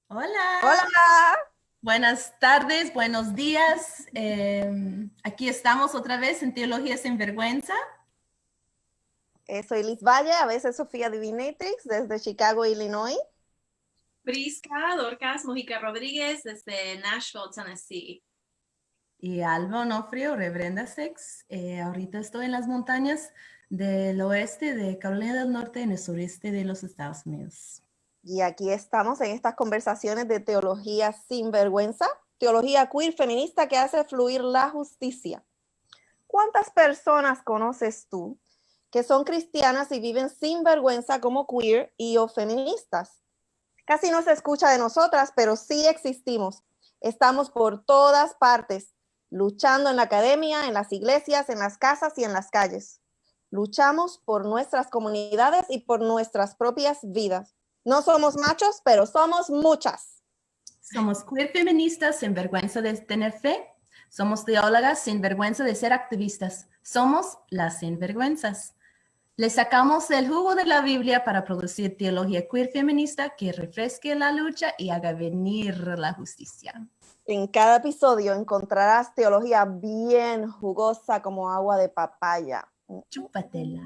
Hola, Hola, buenas tardes, buenos días. Aquí estamos otra vez en Teología sin Vergüenza. soy Liz Valle, a veces Sofía Divinatrix, desde Chicago, Illinois. Prisca Dorcas Mujica Rodríguez desde Nashville, Tennessee. Y Alba Onofrio, Reverenda Sex. Ahorita estoy en las montañas del oeste de Carolina del Norte, en el sureste de los Estados Unidos. Y aquí estamos en estas conversaciones de teología sin vergüenza, teología queer feminista que hace fluir la justicia. ¿Cuántas personas conoces tú que son cristianas y viven sin vergüenza como queer y o feministas? Casi no se escucha de nosotras, pero sí existimos. Estamos por todas partes, luchando en la academia, en las iglesias, en las casas y en las calles. Luchamos por nuestras comunidades y por nuestras propias vidas. No somos machos, pero somos muchas. Somos queer feministas sin vergüenza de tener fe. Somos teólogas sin vergüenza de ser activistas. Somos las sinvergüenzas. Le sacamos el jugo de la Biblia para producir teología queer feminista que refresque la lucha y haga venir la justicia. En cada episodio encontrarás teología bien jugosa como agua de papaya. Chúpatela.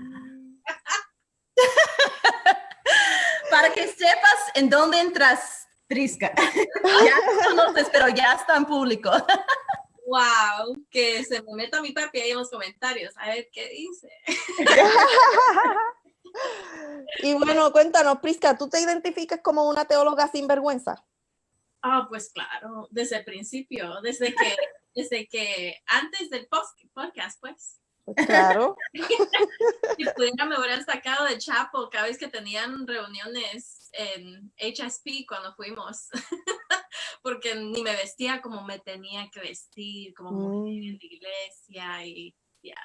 Para que sepas en dónde entras, Prisca. Ya no conoces, pero ya está en público. Wow, que se me meta mi papi ahí en los comentarios, a ver qué dice. Y bueno, cuéntanos, Prisca, ¿tú te identificas como una teóloga sin vergüenza? Pues claro, desde el principio, desde que antes del podcast, pues. Pues claro. Si pudiera, me hubieran sacado de Chapel cada vez que tenían reuniones en HSP cuando fuimos. Porque ni me vestía como me tenía que vestir, como mujer en la iglesia y ya.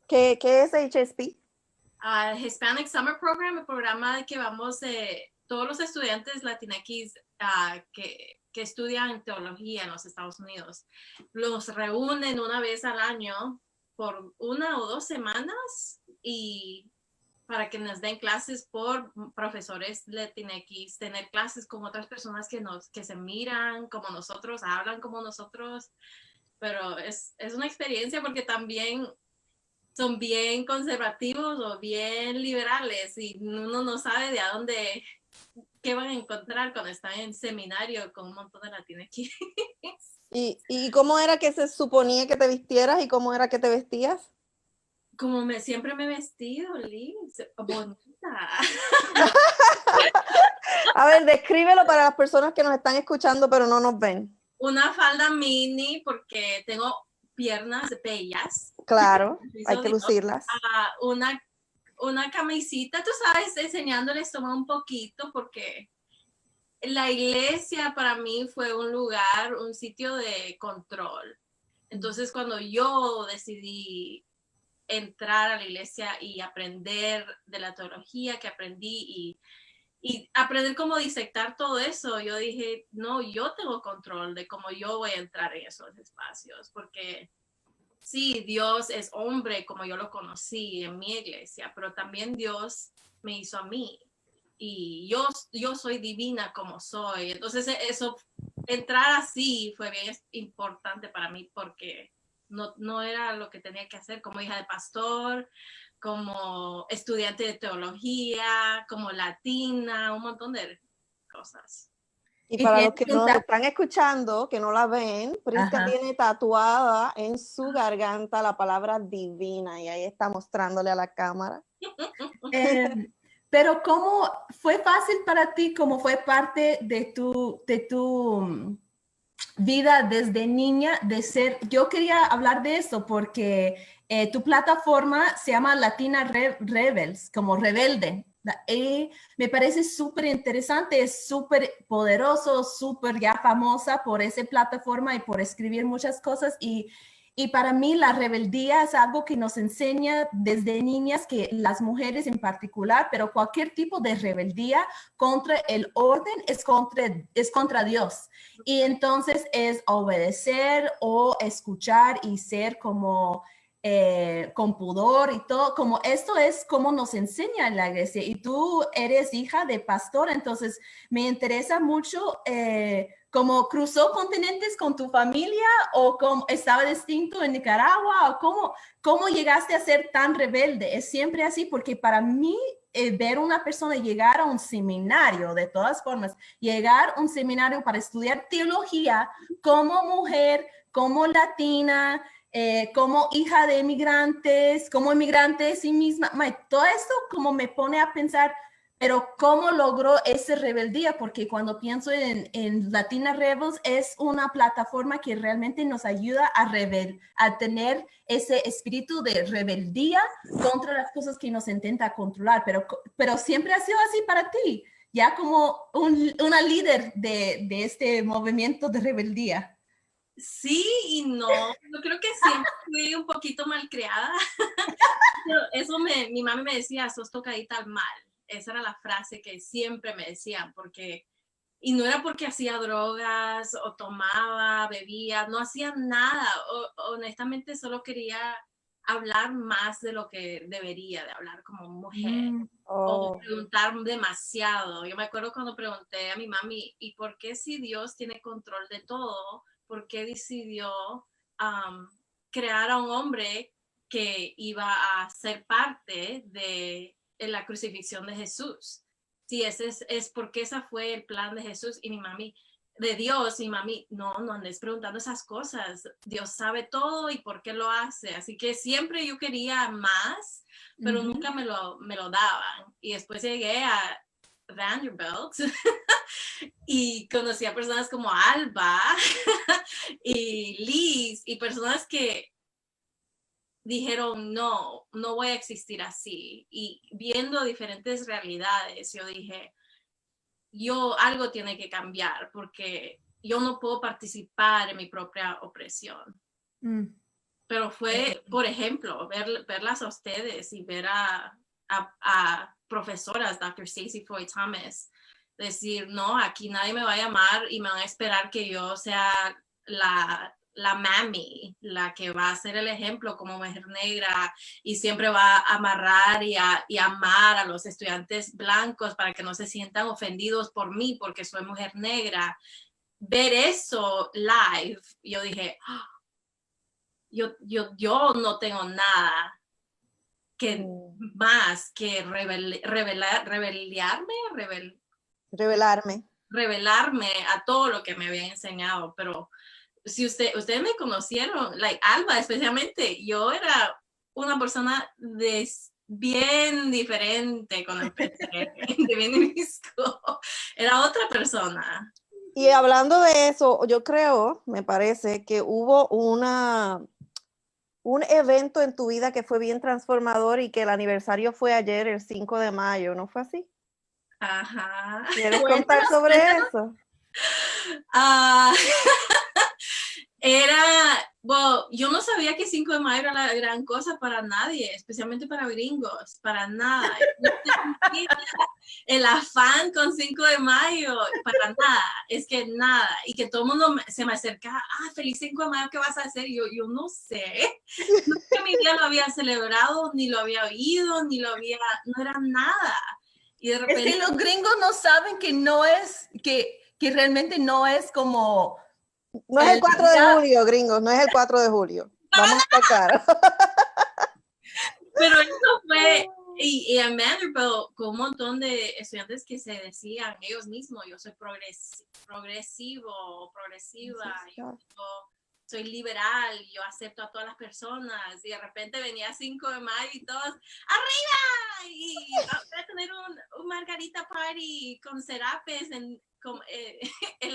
¿Qué es HSP? Hispanic Summer Program, el programa de que vamos todos los estudiantes latinequis que estudian teología en los Estados Unidos. Los reúnen una vez al año por 1 o 2 semanas y para que nos den clases por profesores latinequis, tener clases con otras personas que se miran como nosotros, hablan como nosotros, pero es una experiencia porque también son bien conservativos o bien liberales y uno no sabe de a dónde, qué van a encontrar cuando están en seminario con un montón de latinequis. ¿Y cómo era que se suponía que te vistieras y cómo era que te vestías? Como siempre me he vestido, Liz, bonita. A ver, descríbelo para las personas que nos están escuchando pero no nos ven. Una falda mini porque tengo piernas bellas. Claro, hay que lucirlas. Una camisita, tú sabes, enseñándoles tomar un poquito porque la iglesia para mí fue un lugar, un sitio de control. Entonces, cuando yo decidí entrar a la iglesia y aprender de la teología que aprendí y aprender cómo disectar todo eso, yo dije, no, yo tengo control de cómo yo voy a entrar en esos espacios, porque sí, Dios es hombre como yo lo conocí en mi iglesia, pero también Dios me hizo a mí y yo soy divina como soy. Entonces eso, entrar así fue bien importante para mí porque no era lo que tenía que hacer como hija de pastor, como estudiante de teología, como latina, un montón de cosas. Y para los que nos están escuchando, que no la ven, Prisca tiene tatuada en su garganta la palabra divina y ahí está mostrándole a la cámara. Pero ¿cómo fue fácil para ti? ¿Cómo fue parte de tu vida desde niña de ser? Yo quería hablar de eso porque tu plataforma se llama Latina Rebels, como rebelde. Y me parece súper interesante, es súper poderoso, súper ya famosa por esa plataforma y por escribir muchas cosas y para mí la rebeldía es algo que nos enseña desde niñas que las mujeres en particular, pero cualquier tipo de rebeldía contra el orden es contra Dios. Y entonces es obedecer o escuchar y ser como con pudor y todo, como esto es como nos enseña en la iglesia y tú eres hija de pastor, entonces me interesa mucho cómo cruzó continentes con tu familia o cómo estaba distinto en Nicaragua o cómo llegaste a ser tan rebelde. Es siempre así porque para mí ver una persona llegar a un seminario, de todas formas, llegar a un seminario para estudiar teología como mujer, como latina, como hija de inmigrantes, como inmigrante de sí misma, todo esto como me pone a pensar, pero ¿cómo logró esa rebeldía? Porque cuando pienso en Latina Rebels es una plataforma que realmente nos ayuda a tener ese espíritu de rebeldía contra las cosas que nos intenta controlar, pero siempre ha sido así para ti, ya como una líder de este movimiento de rebeldía. Sí y no, yo creo que siempre fui un poquito malcriada. Eso mi mami me decía, sos tocadita al mal. Esa era la frase que siempre me decían, y no era porque hacía drogas o tomaba, bebía, no hacía nada. Honestamente solo quería hablar más de lo que debería de hablar como mujer. O preguntar demasiado. Yo me acuerdo cuando pregunté a mi mami, ¿y por qué si Dios tiene control de todo? ¿Por qué decidió crear a un hombre que iba a ser parte de la crucifixión de Jesús? Sí, ese es porque ese fue el plan de Jesús y mi mami, de Dios, y mami, no andes preguntando esas cosas. Dios sabe todo y por qué lo hace. Así que siempre yo quería más, pero nunca me lo daban. Y después llegué a Vanderbilt y conocí a personas como Alba y Liz y personas que dijeron, no voy a existir así. Y viendo diferentes realidades, yo dije, algo tiene que cambiar porque yo no puedo participar en mi propia opresión. Pero fue, por ejemplo, verlas a ustedes y ver a profesoras, Dr. Stacey Floyd Thomas, decir, no, aquí nadie me va a llamar y me van a esperar que yo sea la mami, la que va a ser el ejemplo como mujer negra y siempre va a amarrar y amar a los estudiantes blancos para que no se sientan ofendidos por mí porque soy mujer negra. Ver eso live, yo dije, yo no tengo nada más que revelarme a todo lo que me habían enseñado, pero si ustedes me conocieron, like Alba especialmente, yo era una persona bien diferente cuando empecé de Benevisco. Era otra persona. Y hablando de eso, yo creo, me parece que hubo un evento en tu vida que fue bien transformador y que el aniversario fue ayer, el 5 de mayo, ¿no fue así? Ajá. ¿Quieres contar sobre eso? Yo no sabía que 5 de mayo era la gran cosa para nadie, especialmente para gringos, para nada. El afán con 5 de mayo, para nada, es que nada. Y que todo el mundo se me acerca, feliz 5 de mayo, ¿qué vas a hacer? Y yo no sé. Nunca en mi vida lo había celebrado, ni lo había oído, no era nada. Y de repente... Es que los gringos no saben que no es, que realmente no es como... No es el 4 de julio, gringos, no es el 4 de julio. Vamos a tocar. Pero eso fue, y en Vanderbilt, con un montón de estudiantes que se decían ellos mismos, yo soy progresiva, yo soy liberal, yo acepto a todas las personas, y de repente venía 5 de mayo y todos, ¡arriba! Y voy a tener un margarita party con serapes en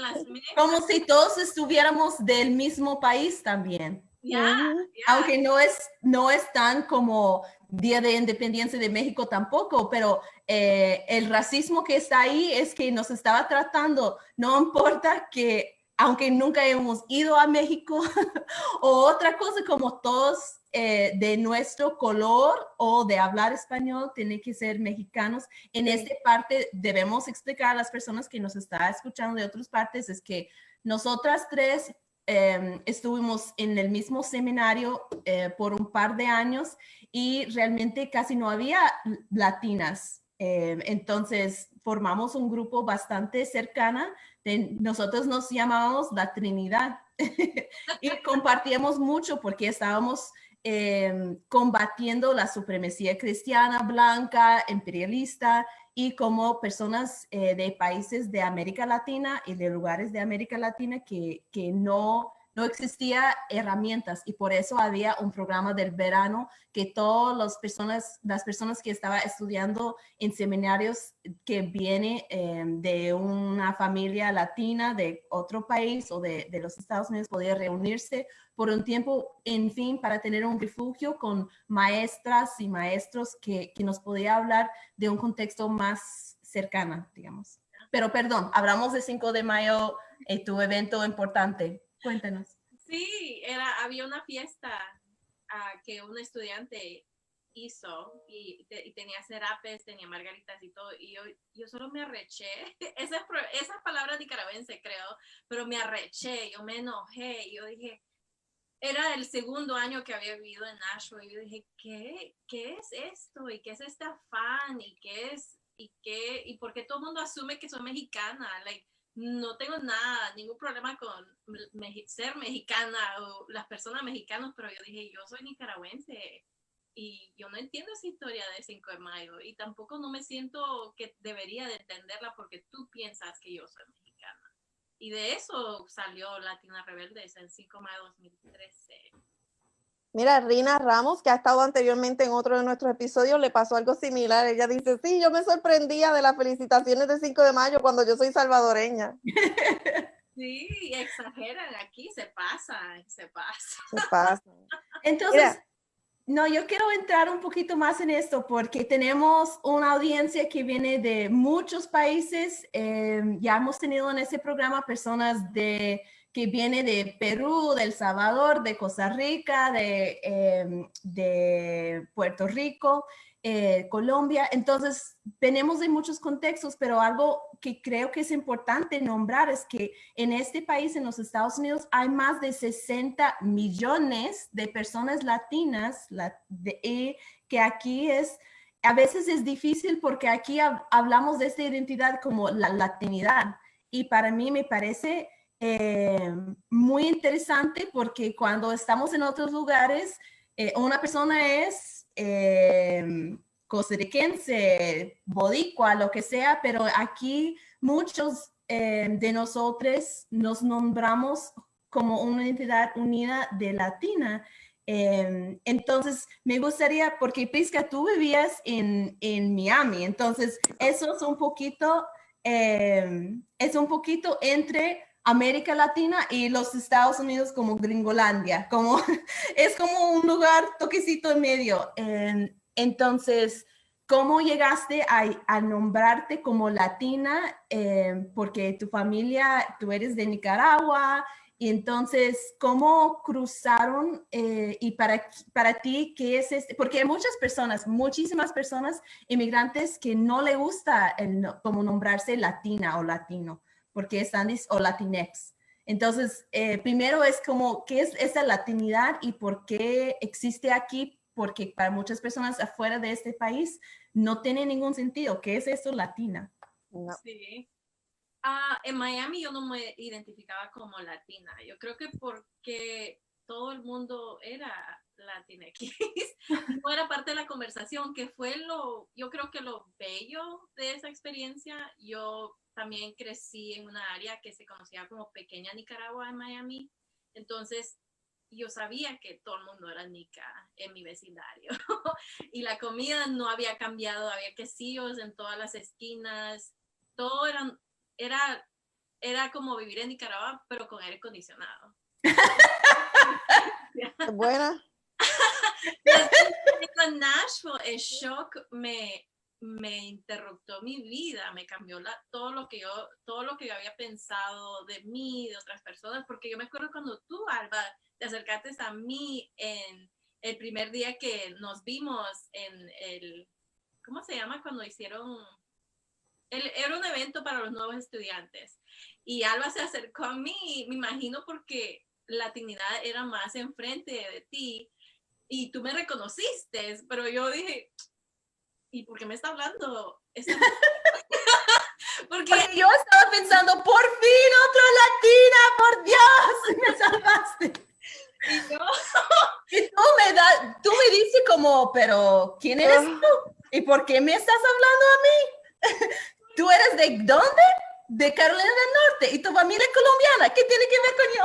las mesas. Como si todos estuviéramos del mismo país también. Aunque no es tan como Día de Independencia de México tampoco, pero el racismo que está ahí es que nos estaba tratando, no importa que, aunque nunca hemos ido a México o otra cosa, como todos de nuestro color o de hablar español, tienen que ser mexicanos. En esta parte debemos explicar a las personas que nos están escuchando de otras partes, es que nosotras tres estuvimos en el mismo seminario por un par de años y realmente casi no había latinas. Entonces formamos un grupo bastante cercana. Nosotros nos llamábamos la Trinidad y compartíamos mucho porque estábamos combatiendo la supremacía cristiana, blanca, imperialista, y como personas de países de América Latina y de lugares de América Latina que no existía herramientas, y por eso había un programa del verano que todas las personas que estaban estudiando en seminarios que viene de una familia latina de otro país o de los Estados Unidos podían reunirse por un tiempo, en fin, para tener un refugio con maestras y maestros que nos podía hablar de un contexto más cercano, digamos. Pero perdón, hablamos de 5 de mayo, tu evento importante. Cuéntanos. Sí, había una fiesta que un estudiante hizo y tenía serapes, tenía margaritas y todo, y yo solo me arreché. Esa palabra nicaragüense, creo, pero me arreché, yo me enojé, yo dije, era el segundo año que había vivido en Nashville, y yo dije, ¿qué es esto? ¿Y qué es este afán? ¿Y qué es? ¿Y por qué todo el mundo asume que soy mexicana? Like, no tengo ningún problema con ser mexicana o las personas mexicanas, pero yo dije, yo soy nicaragüense y yo no entiendo esa historia de 5 de mayo y tampoco no me siento que debería de entenderla porque tú piensas que yo soy mexicana. Y de eso salió Latina Rebeldes en 5 de mayo de 2013. Mira, Rina Ramos, que ha estado anteriormente en otro de nuestros episodios, le pasó algo similar. Ella dice, sí, yo me sorprendía de las felicitaciones de 5 de mayo cuando yo soy salvadoreña. Sí, exageran aquí, se pasan. Se pasa. Entonces, Mira, no, yo quiero entrar un poquito más en esto porque tenemos una audiencia que viene de muchos países. Ya hemos tenido en ese programa personas que vienen de Perú, de El Salvador, de Costa Rica, de Puerto Rico, Colombia. Entonces, venimos de muchos contextos, pero algo que creo que es importante nombrar es que en este país, en los Estados Unidos, hay más de 60 millones de personas latinas que aquí a veces es difícil porque aquí hablamos de esta identidad como la latinidad. Y para mí me parece muy interesante porque cuando estamos en otros lugares, una persona es costarricense, boricua, lo que sea, pero aquí muchos de nosotros nos nombramos como una entidad unida de latina. Entonces, me gustaría, porque Prisca, tú vivías en Miami, entonces eso es un poquito entre América Latina y los Estados Unidos como Gringolandia, es como un lugar toquecito en medio. Entonces, ¿cómo llegaste a nombrarte como latina? Porque tu familia, tú eres de Nicaragua, y entonces, ¿cómo cruzaron? Y para ti, ¿qué es este? Porque hay muchas personas, muchísimas personas inmigrantes que no le gusta como nombrarse latina o latino, porque están, o latinex. Entonces, primero es como, ¿qué es esa latinidad y por qué existe aquí? Porque para muchas personas afuera de este país no tiene ningún sentido. ¿Qué es eso, latina? no. Sí. En Miami yo no me identificaba como latina. Yo creo que porque todo el mundo era latinex. No era parte de la conversación, que fue yo creo que lo bello de esa experiencia. Yo también crecí en una área que se conocía como Pequeña Nicaragua en Miami. Entonces, yo sabía que todo el mundo era nica en mi vecindario. Y la comida no había cambiado, había quesillos en todas las esquinas. Todo era como vivir en Nicaragua, pero con aire acondicionado. Buena. En Nashville, el shock me interruptó mi vida, me cambió todo lo que yo había pensado de mí, de otras personas, porque yo me acuerdo cuando tú, Alba, te acercaste a mí en el primer día que nos vimos en ¿cómo se llama? Cuando hicieron, era un evento para los nuevos estudiantes, y Alba se acercó a mí, me imagino porque latinidad era más enfrente de ti y tú me reconociste, pero yo dije, ¿y por qué me está hablando? Porque yo estaba pensando, por fin otra latina, por Dios, me salvaste. Y yo, Y tú me dices como, pero ¿quién eres tú? ¿Y por qué me estás hablando a mí? ¿Tú eres de dónde? De Carolina del Norte. ¿Y tu familia es colombiana? ¿Qué tiene que ver con yo?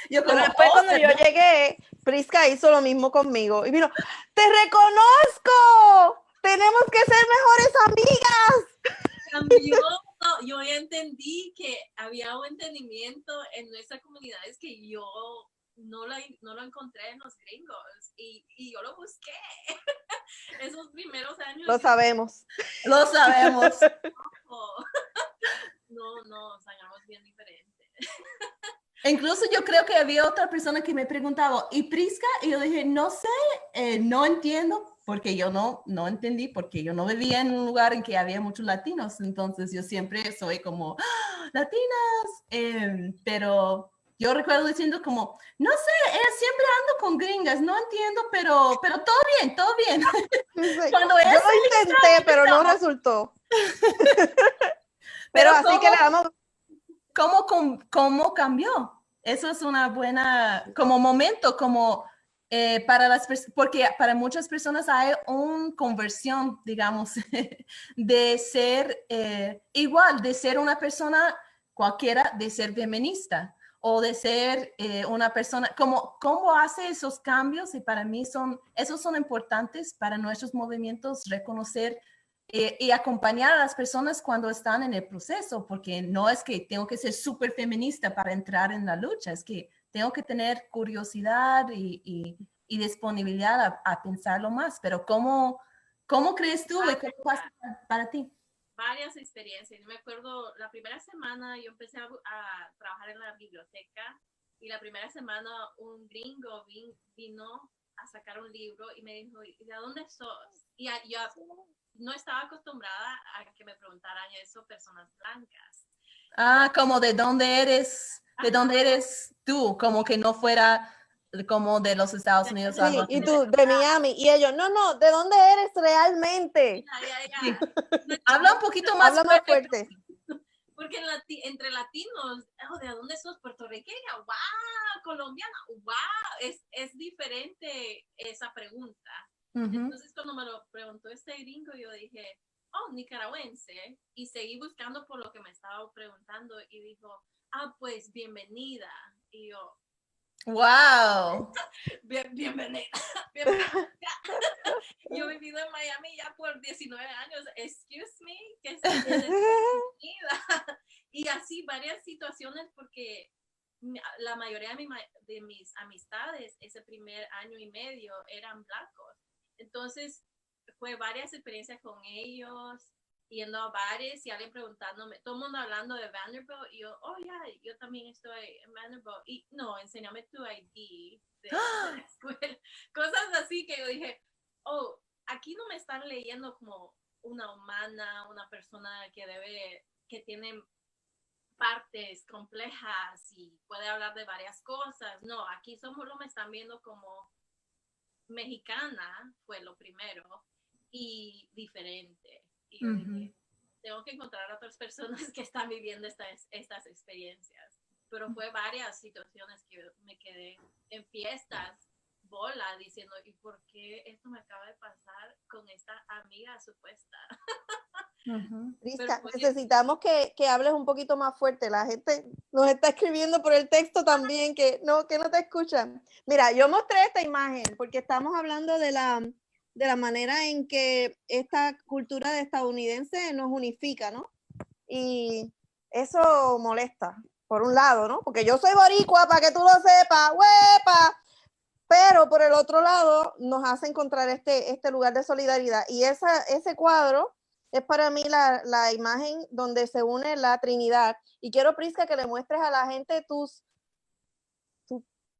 Yo como, Pero después cuando yo llegué, Prisca hizo lo mismo conmigo y vino, ¡te reconozco! ¡Tenemos que ser mejores amigas! cambió, yo ya entendí que había un entendimiento en nuestra comunidad, es que yo no lo encontré en los gringos y yo lo busqué. Esos primeros años. Lo sabemos. Lo sabemos. No, soñamos bien diferente. Incluso yo creo que había otra persona que me preguntaba, ¿y Prisca? Y yo dije, no sé, no entiendo, porque yo no entendí, porque yo no vivía en un lugar en que había muchos latinos, entonces yo siempre soy como, ¡ah, latinas! Pero yo recuerdo diciendo como, no sé, siempre ando con gringas, no entiendo, pero todo bien, todo bien. Cuando yo lo intenté, pero no resultó. Pero así ¿cómo? que le damos... ¿Cómo cambió? Eso es una buena, como momento, como porque para muchas personas hay una conversión, digamos, de ser igual, de ser una persona cualquiera, de ser feminista o de ser una persona, ¿cómo hace esos cambios? Y para mí esos son importantes para nuestros movimientos, reconocer y acompañar a las personas cuando están en el proceso, porque no es que tengo que ser súper feminista para entrar en la lucha, es que tengo que tener curiosidad y disponibilidad a pensarlo más. Pero ¿cómo crees tú y cómo pasa para ti? Varias experiencias. Me acuerdo, la primera semana yo empecé a trabajar en la biblioteca y la primera semana un gringo vino a sacar un libro y me dijo, ¿de dónde sos? Y yo no estaba acostumbrada a que me preguntaran eso personas blancas. Como de dónde eres tú, como que no fuera como de los Estados Unidos. Sí, y tú, de Miami. Y ellos, no, ¿de dónde eres realmente? Ya. Sí. Habla un poquito más fuerte. Porque entre latinos, ¿de dónde sos? Puertorriqueña, wow, colombiana, wow, es diferente esa pregunta. Entonces cuando me lo preguntó este gringo, yo dije, oh, nicaragüense, y seguí buscando por lo que me estaba preguntando y dijo, pues bienvenida. Y yo, wow. Bienvenida. Yo he vivido en Miami ya por 19 años. Excuse me, ¿qué es bienvenida? Y así varias situaciones porque la mayoría de mis amistades ese primer año y medio eran blancos. Entonces fue varias experiencias con ellos, yendo a bares y alguien preguntándome, todo el mundo hablando de Vanderbilt y yo, yo también estoy en Vanderbilt y no, enséñame tu ID de la escuela, cosas así que yo dije, aquí no me están leyendo como una humana, una persona que tiene partes complejas y puede hablar de varias cosas, no, aquí me están viendo como mexicana, fue lo primero, y diferente. Y yo dije, tengo que encontrar a otras personas que están viviendo estas experiencias. Pero fue varias situaciones que me quedé en fiestas, bola, diciendo, ¿y por qué esto me acaba de pasar con esta amiga supuesta? Prisca, necesitamos que hables un poquito más fuerte. La gente nos está escribiendo por el texto también que no te escuchan. Mira, yo mostré esta imagen porque estamos hablando de la manera en que esta cultura de estadounidense nos unifica, ¿no? Y eso molesta, por un lado, ¿no? Porque yo soy boricua, para que tú lo sepas, ¡huepa! Pero por el otro lado nos hace encontrar este lugar de solidaridad. Y ese cuadro es para mí la imagen donde se une la Trinidad. Y quiero, Prisca, que le muestres a la gente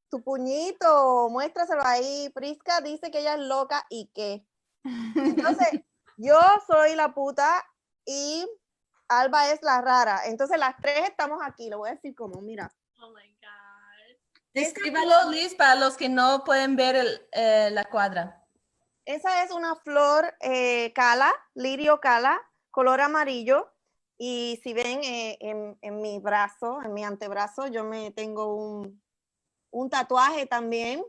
tu puñito, muéstraselo ahí. Prisca dice que ella es loca y que. Entonces, yo soy la puta y Alba es la rara. Entonces, las tres estamos aquí. Le voy a decir cómo, mira. Oh my God. Descríbalo, Liz, para los que no pueden ver la cuadra. Esa es una flor cala, lirio cala, color amarillo. Y si ven en mi brazo, en mi antebrazo, yo me tengo un tatuaje también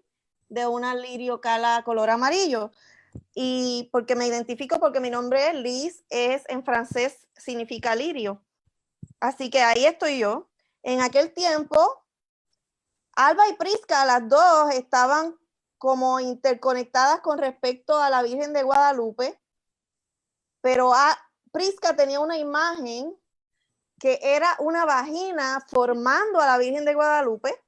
de una lirio cala color amarillo. Y porque me identifico, porque mi nombre es Liz, en francés significa lirio. Así que ahí estoy yo. En aquel tiempo, Alba y Prisca, las dos estaban como interconectadas con respecto a la Virgen de Guadalupe, pero Prisca tenía una imagen que era una vagina formando a la Virgen de Guadalupe,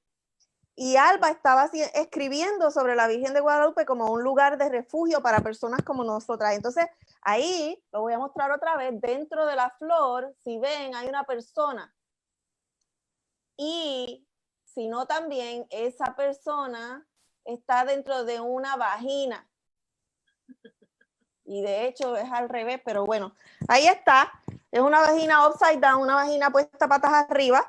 y Alba estaba escribiendo sobre la Virgen de Guadalupe como un lugar de refugio para personas como nosotras. Entonces, ahí lo voy a mostrar otra vez, dentro de la flor, si ven, hay una persona. Y si no, también esa persona está dentro de una vagina. Y de hecho es al revés, pero bueno, ahí está. Es una vagina upside down, una vagina puesta patas arriba.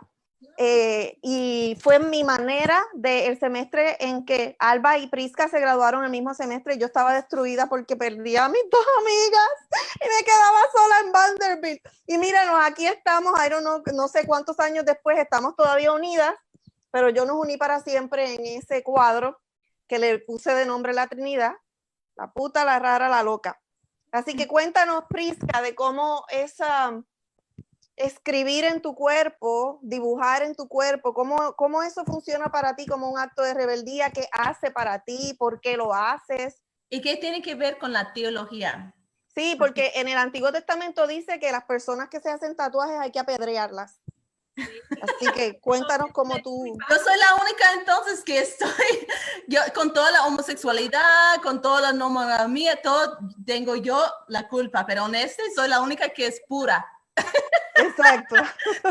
Y fue mi manera del semestre en que Alba y Prisca se graduaron el mismo semestre. Yo estaba destruida porque perdí a mis dos amigas y me quedaba sola en Vanderbilt. Y míranos, aquí estamos, I don't know, no sé cuántos años después, estamos todavía unidas, pero yo nos uní para siempre en ese cuadro que le puse de nombre La Trinidad, la puta, la rara, la loca. Así que cuéntanos, Prisca, de cómo esa escribir en tu cuerpo, dibujar en tu cuerpo, cómo eso funciona para ti como un acto de rebeldía, qué hace para ti, por qué lo haces. ¿Y qué tiene que ver con la teología? Sí, porque en el Antiguo Testamento dice que las personas que se hacen tatuajes hay que apedrearlas. Sí. Así que cuéntanos cómo tú... Yo soy la única entonces que estoy, yo con toda la homosexualidad, con toda la no monogamia, todo tengo yo la culpa, pero en soy la única que es pura. Exacto.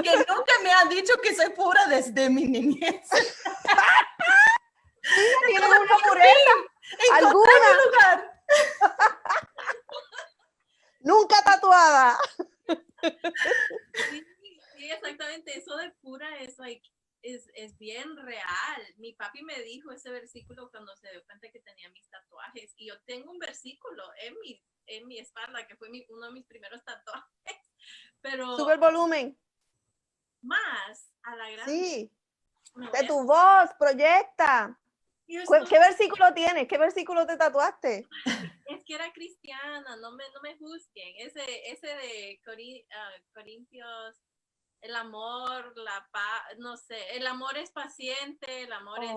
Que nunca me han dicho que soy pura desde mi niñez. Sí, tienes una pureza. ¿Alguna? Lugar. Nunca tatuada. Sí, exactamente. Eso de pura es bien real. Mi papi me dijo ese versículo cuando se dio cuenta que tenía mis tatuajes. Y yo tengo un versículo en mi espalda que fue uno de mis primeros tatuajes. Pero sube el volumen. Más a la grande. Sí. De tu voz, proyecta. ¿Qué versículo tienes? ¿Qué versículo te tatuaste? Es que era cristiana, no me juzguen. Ese de Corintios, el amor, la paz, no sé, el amor es paciente, el amor es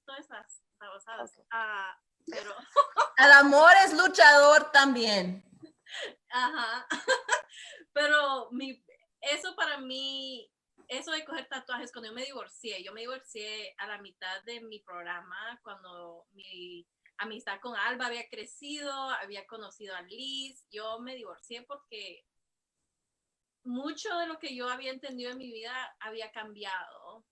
todas esas babosadas. Pero el amor es luchador también. Ajá. Pero eso para mí, eso de coger tatuajes, cuando yo me divorcié a la mitad de mi programa, cuando mi amistad con Alba había crecido, había conocido a Liz, yo me divorcié porque mucho de lo que yo había entendido en mi vida había cambiado.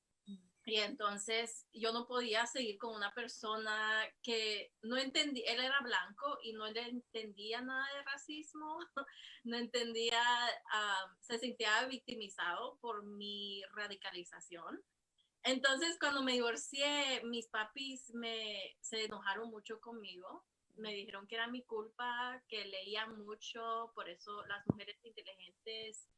Y entonces yo no podía seguir con una persona que no entendía, él era blanco y no le entendía nada de racismo, no entendía, se sentía victimizado por mi radicalización. Entonces cuando me divorcié, mis papis se enojaron mucho conmigo, me dijeron que era mi culpa, que leía mucho, por eso las mujeres inteligentes,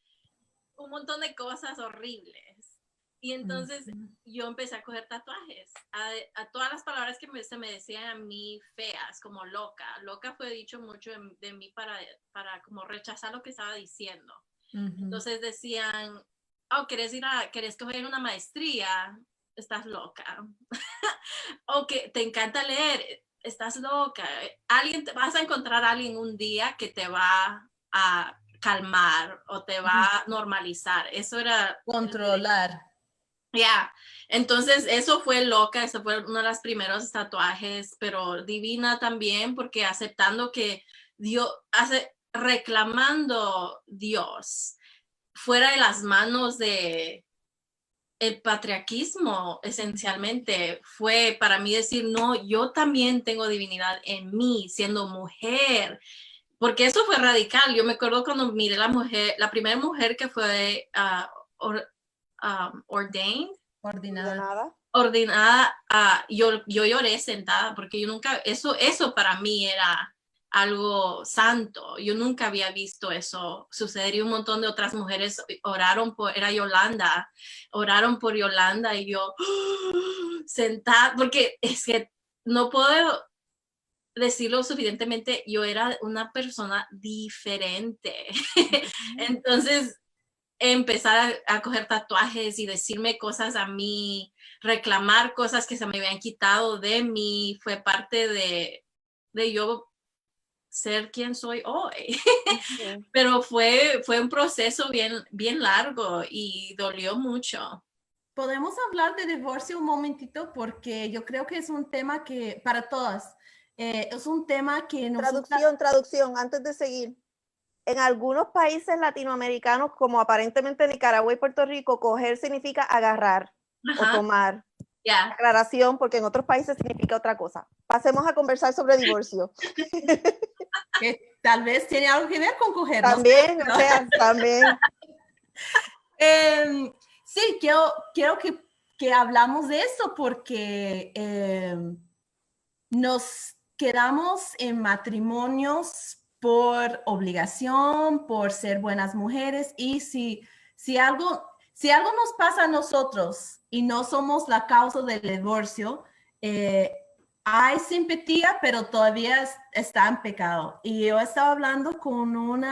un montón de cosas horribles. Y entonces yo empecé a coger tatuajes, a todas las palabras que se me decían a mí feas, como loca. Loca fue dicho mucho de mí para como rechazar lo que estaba diciendo. Entonces decían, ¿querés coger una maestría? Estás loca. O que te encanta leer, estás loca. Vas a encontrar a alguien un día que te va a calmar o te va a normalizar. Eso era... Controlar. Ya, entonces eso fue loca, eso fue uno de los primeros tatuajes, pero divina también, porque aceptando que Dios, reclamando Dios fuera de las manos de el patriarquismo, esencialmente, fue para mí decir, no, yo también tengo divinidad en mí, siendo mujer, porque eso fue radical. Yo me acuerdo cuando miré la primera mujer que fue ordained. Ordenada. ordenada, yo lloré sentada porque yo nunca, eso para mí era algo santo. Yo nunca había visto eso suceder y un montón de otras mujeres era Yolanda, oraron por Yolanda y yo sentada, porque es que no puedo decirlo suficientemente, yo era una persona diferente. Entonces, empezar a coger tatuajes y decirme cosas a mí, reclamar cosas que se me habían quitado de mí, fue parte de yo ser quien soy hoy. Pero fue un proceso bien largo y dolió mucho. Podemos hablar de divorcio un momentito porque yo creo que es un tema que para todas, es un tema que Traducción, antes de seguir. En algunos países latinoamericanos, como aparentemente Nicaragua y Puerto Rico, coger significa agarrar o tomar. Yeah. Aclaración, porque en otros países significa otra cosa. Pasemos a conversar sobre divorcio. que tal vez tiene algo que ver con coger. También, no sé, o sea, también. Sí, quiero que hablamos de eso porque nos quedamos en matrimonios por obligación, por ser buenas mujeres y si algo nos pasa a nosotros y no somos la causa del divorcio, hay simpatía, pero todavía está en pecado. Y yo estaba hablando con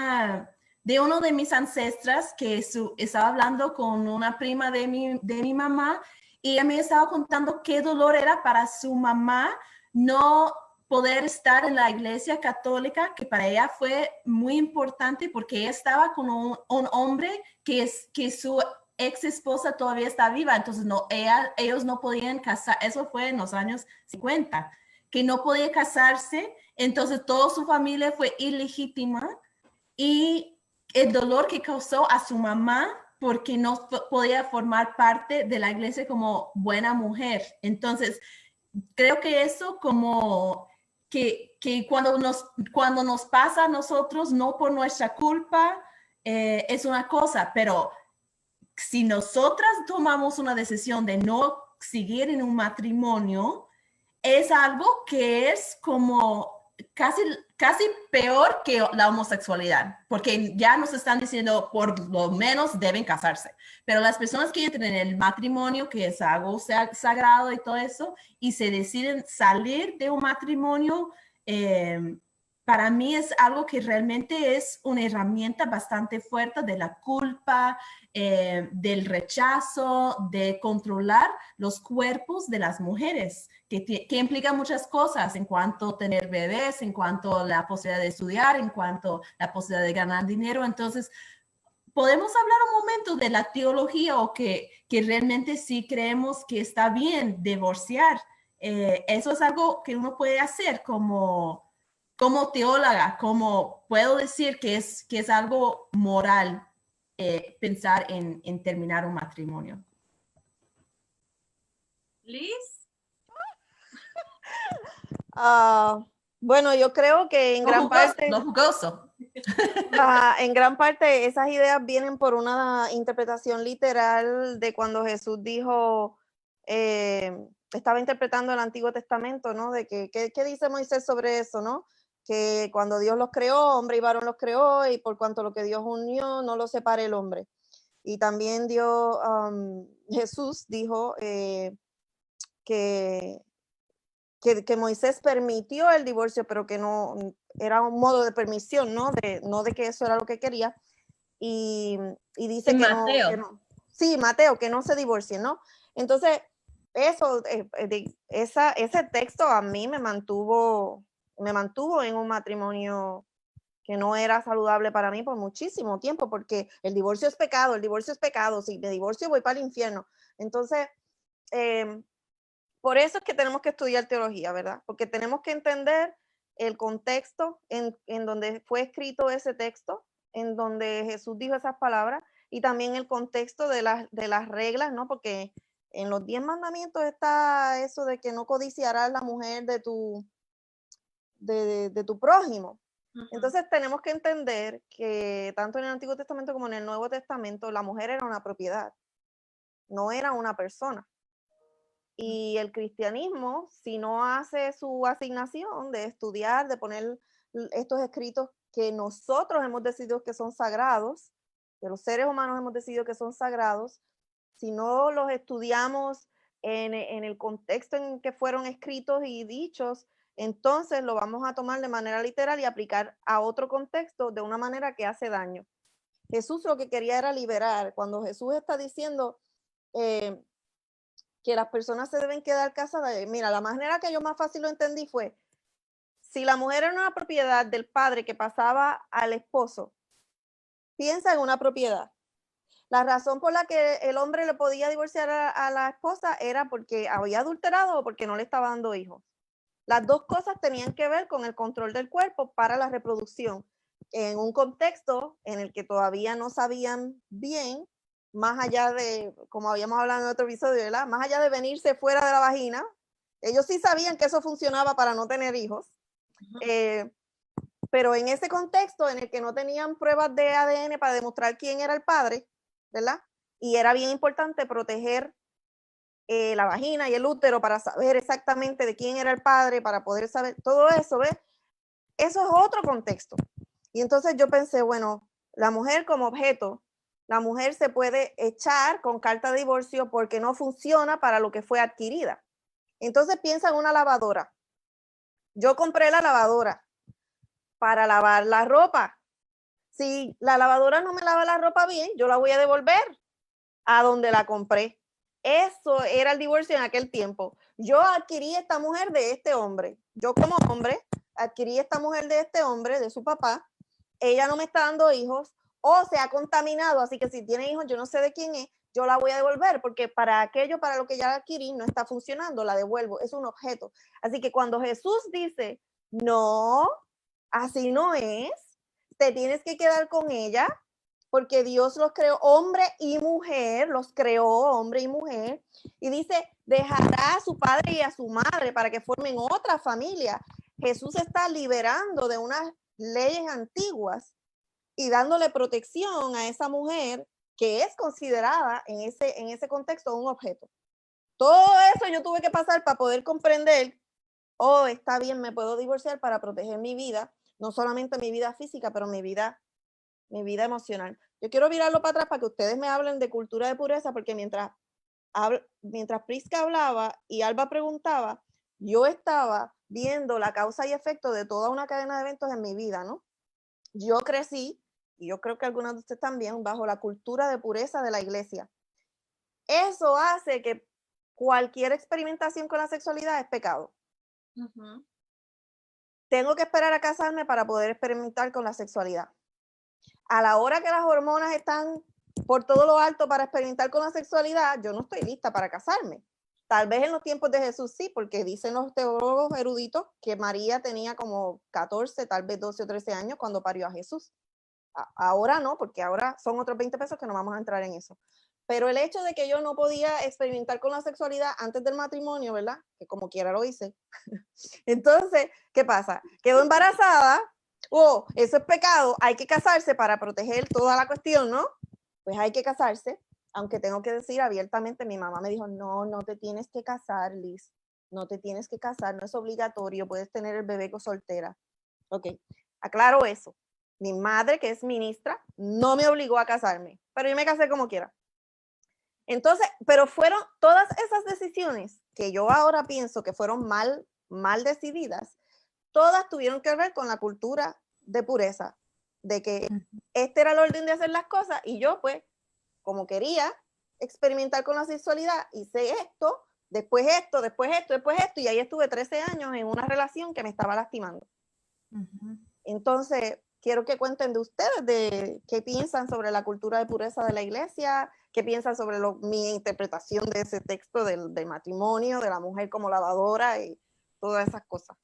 de uno de mis ancestras que estaba hablando con una prima de mi mamá y ella me estaba contando qué dolor era para su mamá no poder estar en la iglesia católica, que para ella fue muy importante porque ella estaba con un hombre que su ex esposa todavía está viva, entonces ellos no podían casar, eso fue en los años 50, que no podía casarse, entonces toda su familia fue ilegítima y el dolor que causó a su mamá porque no podía formar parte de la iglesia como buena mujer. Entonces, creo que eso como que cuando nos pasa a nosotros, no por nuestra culpa, es una cosa, pero si nosotras tomamos una decisión de no seguir en un matrimonio, es algo que es como casi peor que la homosexualidad, porque ya nos están diciendo por lo menos deben casarse, pero las personas que entran en el matrimonio, que es algo sagrado y todo eso, y se deciden salir de un matrimonio, para mí es algo que realmente es una herramienta bastante fuerte de la culpa, del rechazo, de controlar los cuerpos de las mujeres, que implica muchas cosas en cuanto a tener bebés, en cuanto a la posibilidad de estudiar, en cuanto a la posibilidad de ganar dinero. Entonces, podemos hablar un momento de la teología o que realmente sí creemos que está bien divorciar. Eso es algo que uno puede hacer como teóloga, como puedo decir que es algo moral pensar en terminar un matrimonio. Liz. Bueno, yo creo que en gran parte... Lo jugoso. En gran parte esas ideas vienen por una interpretación literal de cuando Jesús dijo, estaba interpretando el Antiguo Testamento, ¿no? De ¿qué dice Moisés sobre eso, no? Que cuando Dios los creó, hombre y varón los creó, y por cuanto lo que Dios unió, no lo separe el hombre. Y también Jesús dijo que Moisés permitió el divorcio, pero que no era un modo de permisión, no de que eso era lo que quería. Y dice que no. Sí, Mateo, que no se divorcien, ¿no? Entonces, eso, ese texto a mí me mantuvo en un matrimonio que no era saludable para mí por muchísimo tiempo, porque el divorcio es pecado, si me divorcio voy para el infierno. Entonces, por eso es que tenemos que estudiar teología, ¿verdad? Porque tenemos que entender el contexto en donde fue escrito ese texto, en donde Jesús dijo esas palabras, y también el contexto de las reglas, ¿no? Porque en los 10 mandamientos está eso de que no codiciarás la mujer de tu prójimo. Entonces tenemos que entender que tanto en el Antiguo Testamento como en el Nuevo Testamento la mujer era una propiedad. no era una persona. Y el cristianismo, si no hace su asignación de estudiar, de poner estos escritos que nosotros hemos decidido que son sagrados, que los seres humanos hemos decidido que son sagrados, si no los estudiamos en el contexto en que fueron escritos y dichos, entonces lo vamos a tomar de manera literal y aplicar a otro contexto de una manera que hace daño. Jesús lo que quería era liberar. Cuando Jesús está diciendo que las personas se deben quedar casadas, mira, la manera que yo más fácil lo entendí fue, si la mujer era una propiedad del padre que pasaba al esposo, piensa en una propiedad. La razón por la que el hombre le podía divorciar a la esposa era porque había adulterado o porque no le estaba dando hijos. Las dos cosas tenían que ver con el control del cuerpo para la reproducción, en un contexto en el que todavía no sabían bien, más allá de, como habíamos hablado en otro episodio, ¿verdad? Más allá de venirse fuera de la vagina, ellos sí sabían que eso funcionaba para no tener hijos, pero en ese contexto en el que no tenían pruebas de ADN para demostrar quién era el padre, ¿verdad? Y era bien importante proteger la vagina y el útero para saber exactamente de quién era el padre, para poder saber todo eso, ¿ves? Eso es otro contexto. Y entonces yo pensé, bueno, la mujer como objeto, la mujer se puede echar con carta de divorcio porque no funciona para lo que fue adquirida. Entonces piensa en una lavadora. Yo compré la lavadora para lavar la ropa. Si la lavadora no me lava la ropa bien, yo la voy a devolver a donde la compré. Eso era el divorcio en aquel tiempo. Yo adquirí esta mujer de este hombre. Yo como hombre adquirí esta mujer de este hombre, de su papá. Ella no me está dando hijos o se ha contaminado, así que si tiene hijos, yo no sé de quién es, yo la voy a devolver porque para aquello para lo que ya la adquirí no está funcionando, la devuelvo, es un objeto. Así que cuando Jesús dice, no, así no es, te tienes que quedar con ella, porque Dios los creó hombre y mujer, los creó hombre y mujer, y dice, dejará a su padre y a su madre para que formen otra familia. Jesús está liberando de unas leyes antiguas y dándole protección a esa mujer que es considerada en ese contexto un objeto. Todo eso yo tuve que pasar para poder comprender, oh, está bien, me puedo divorciar para proteger mi vida, no solamente mi vida física, pero mi vida emocional. Yo quiero virarlo para atrás para que ustedes me hablen de cultura de pureza, porque mientras Prisca hablaba y Alba preguntaba, yo estaba viendo la causa y efecto de toda una cadena de eventos en mi vida, ¿no? Yo crecí, y yo creo que algunos de ustedes también, bajo la cultura de pureza de la iglesia. Eso hace que cualquier experimentación con la sexualidad es pecado. Tengo que esperar a casarme para poder experimentar con la sexualidad. A la hora que las hormonas están por todo lo alto para experimentar con la sexualidad, yo no estoy lista para casarme. Tal vez en los tiempos de Jesús sí, porque dicen los teólogos eruditos que María tenía como 14, tal vez 12 o 13 años cuando parió a Jesús. Ahora no, porque ahora son otros 20 pesos que no vamos a entrar en eso. Pero el hecho de que yo no podía experimentar con la sexualidad antes del matrimonio, ¿verdad? Que como quiera lo hice. Entonces, ¿qué pasa? Quedó embarazada. Oh, eso es pecado, hay que casarse para proteger toda la cuestión, ¿no? Pues hay que casarse, aunque tengo que decir abiertamente, mi mamá me dijo, no, no te tienes que casar, Liz, no te tienes que casar, no es obligatorio, puedes tener el bebé soltera. Ok, aclaro eso. Mi madre, que es ministra, no me obligó a casarme, pero yo me casé como quiera. Entonces, pero fueron todas esas decisiones que yo ahora pienso que fueron mal decididas, todas tuvieron que ver con la cultura de pureza, de que este era el orden de hacer las cosas y yo pues, como quería experimentar con la sexualidad, hice esto, después esto, después esto, después esto, y ahí estuve 13 años en una relación que me estaba lastimando. Entonces, quiero que cuenten de ustedes, de qué piensan sobre la cultura de pureza de la iglesia, qué piensan sobre mi interpretación de ese texto del matrimonio, de la mujer como lavadora y todas esas cosas.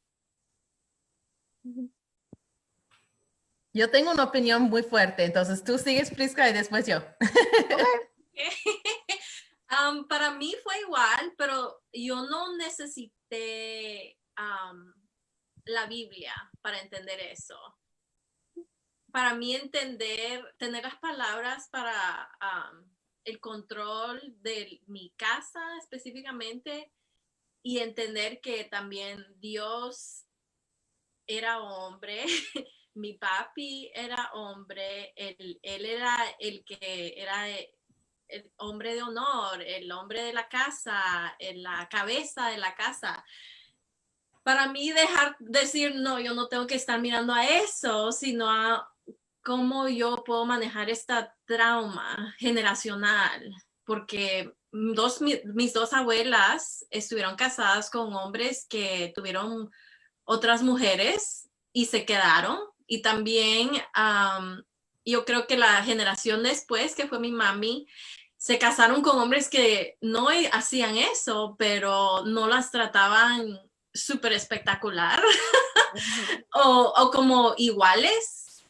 Yo tengo una opinión muy fuerte, entonces tú sigues, Prisca, y después yo. Para mí fue igual, pero yo no necesité la Biblia para entender eso. Para mí tener las palabras para el control de mi casa específicamente y entender que también Dios era hombre, mi papi era hombre, él era el que era el hombre de honor, el hombre de la casa, la cabeza de la casa. Para mí decir, no, yo no tengo que estar mirando a eso, sino a cómo yo puedo manejar esta trauma generacional, porque mis dos abuelas estuvieron casadas con hombres que tuvieron otras mujeres y se quedaron. Y también yo creo que la generación después, que fue mi mami, se casaron con hombres que no hacían eso, pero no las trataban súper espectacular o como iguales.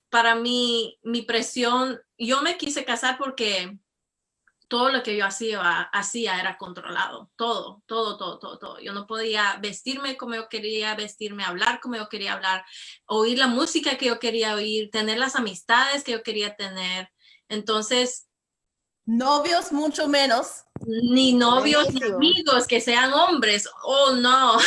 Para mí, mi presión, yo me quise casar porque todo lo que yo hacía era controlado, todo. Yo no podía vestirme como yo quería vestirme, hablar como yo quería hablar, oír la música que yo quería oír, tener las amistades que yo quería tener. Entonces, novios mucho menos. Ni novios Buenísimo. ni amigos que sean hombres. Oh, no.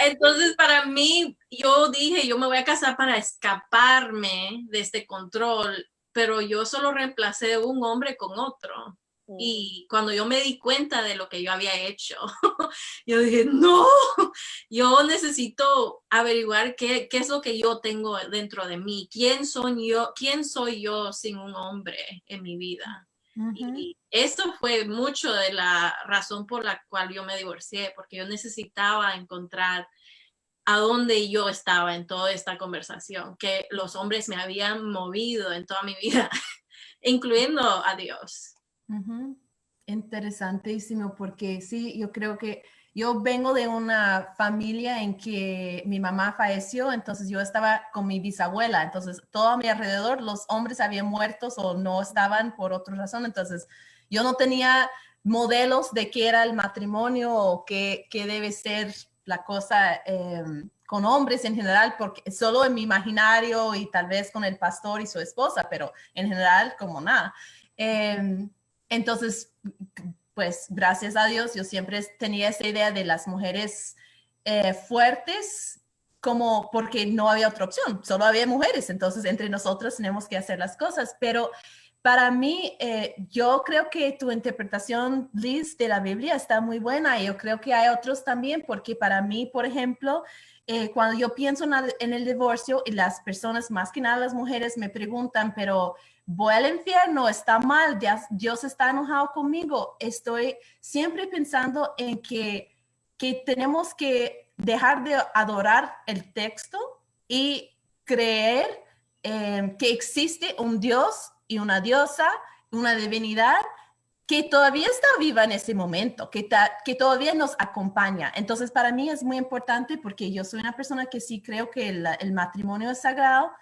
Entonces, para mí, yo dije, yo me voy a casar para escaparme de este control, pero yo solo reemplacé un hombre con otro. Y cuando yo me di cuenta de lo que yo había hecho, yo dije, no, yo necesito averiguar qué es lo que yo tengo dentro de mí. ¿Quién soy yo sin un hombre en mi vida? Y esto fue mucho de la razón por la cual yo me divorcié, porque yo necesitaba encontrar a dónde yo estaba en toda esta conversación, que los hombres me habían movido en toda mi vida, incluyendo a Dios. Interesantísimo, porque sí, yo creo que yo vengo de una familia en que mi mamá falleció, entonces yo estaba con mi bisabuela, entonces todo a mi alrededor los hombres habían muerto o no estaban por otra razón, entonces yo no tenía modelos de qué era el matrimonio o qué debe ser la cosa con hombres en general, porque solo en mi imaginario y tal vez con el pastor y su esposa, pero en general como nada. Entonces, pues gracias a Dios, yo siempre tenía esa idea de las mujeres fuertes, como porque no había otra opción, solo había mujeres, entonces entre nosotros tenemos que hacer las cosas, pero para mí, yo creo que tu interpretación, Liz, de la Biblia está muy buena y yo creo que hay otros también, porque para mí, por ejemplo, cuando yo pienso en el divorcio y las personas, más que nada las mujeres, me preguntan, pero voy al infierno, está mal, Dios está enojado conmigo. Estoy siempre pensando en que tenemos que dejar de adorar el texto y creer que existe un Dios y una diosa, una divinidad que todavía está viva en ese momento, que todavía nos acompaña. Entonces, para mí es muy importante porque yo soy una persona que sí creo que el matrimonio es sagrado,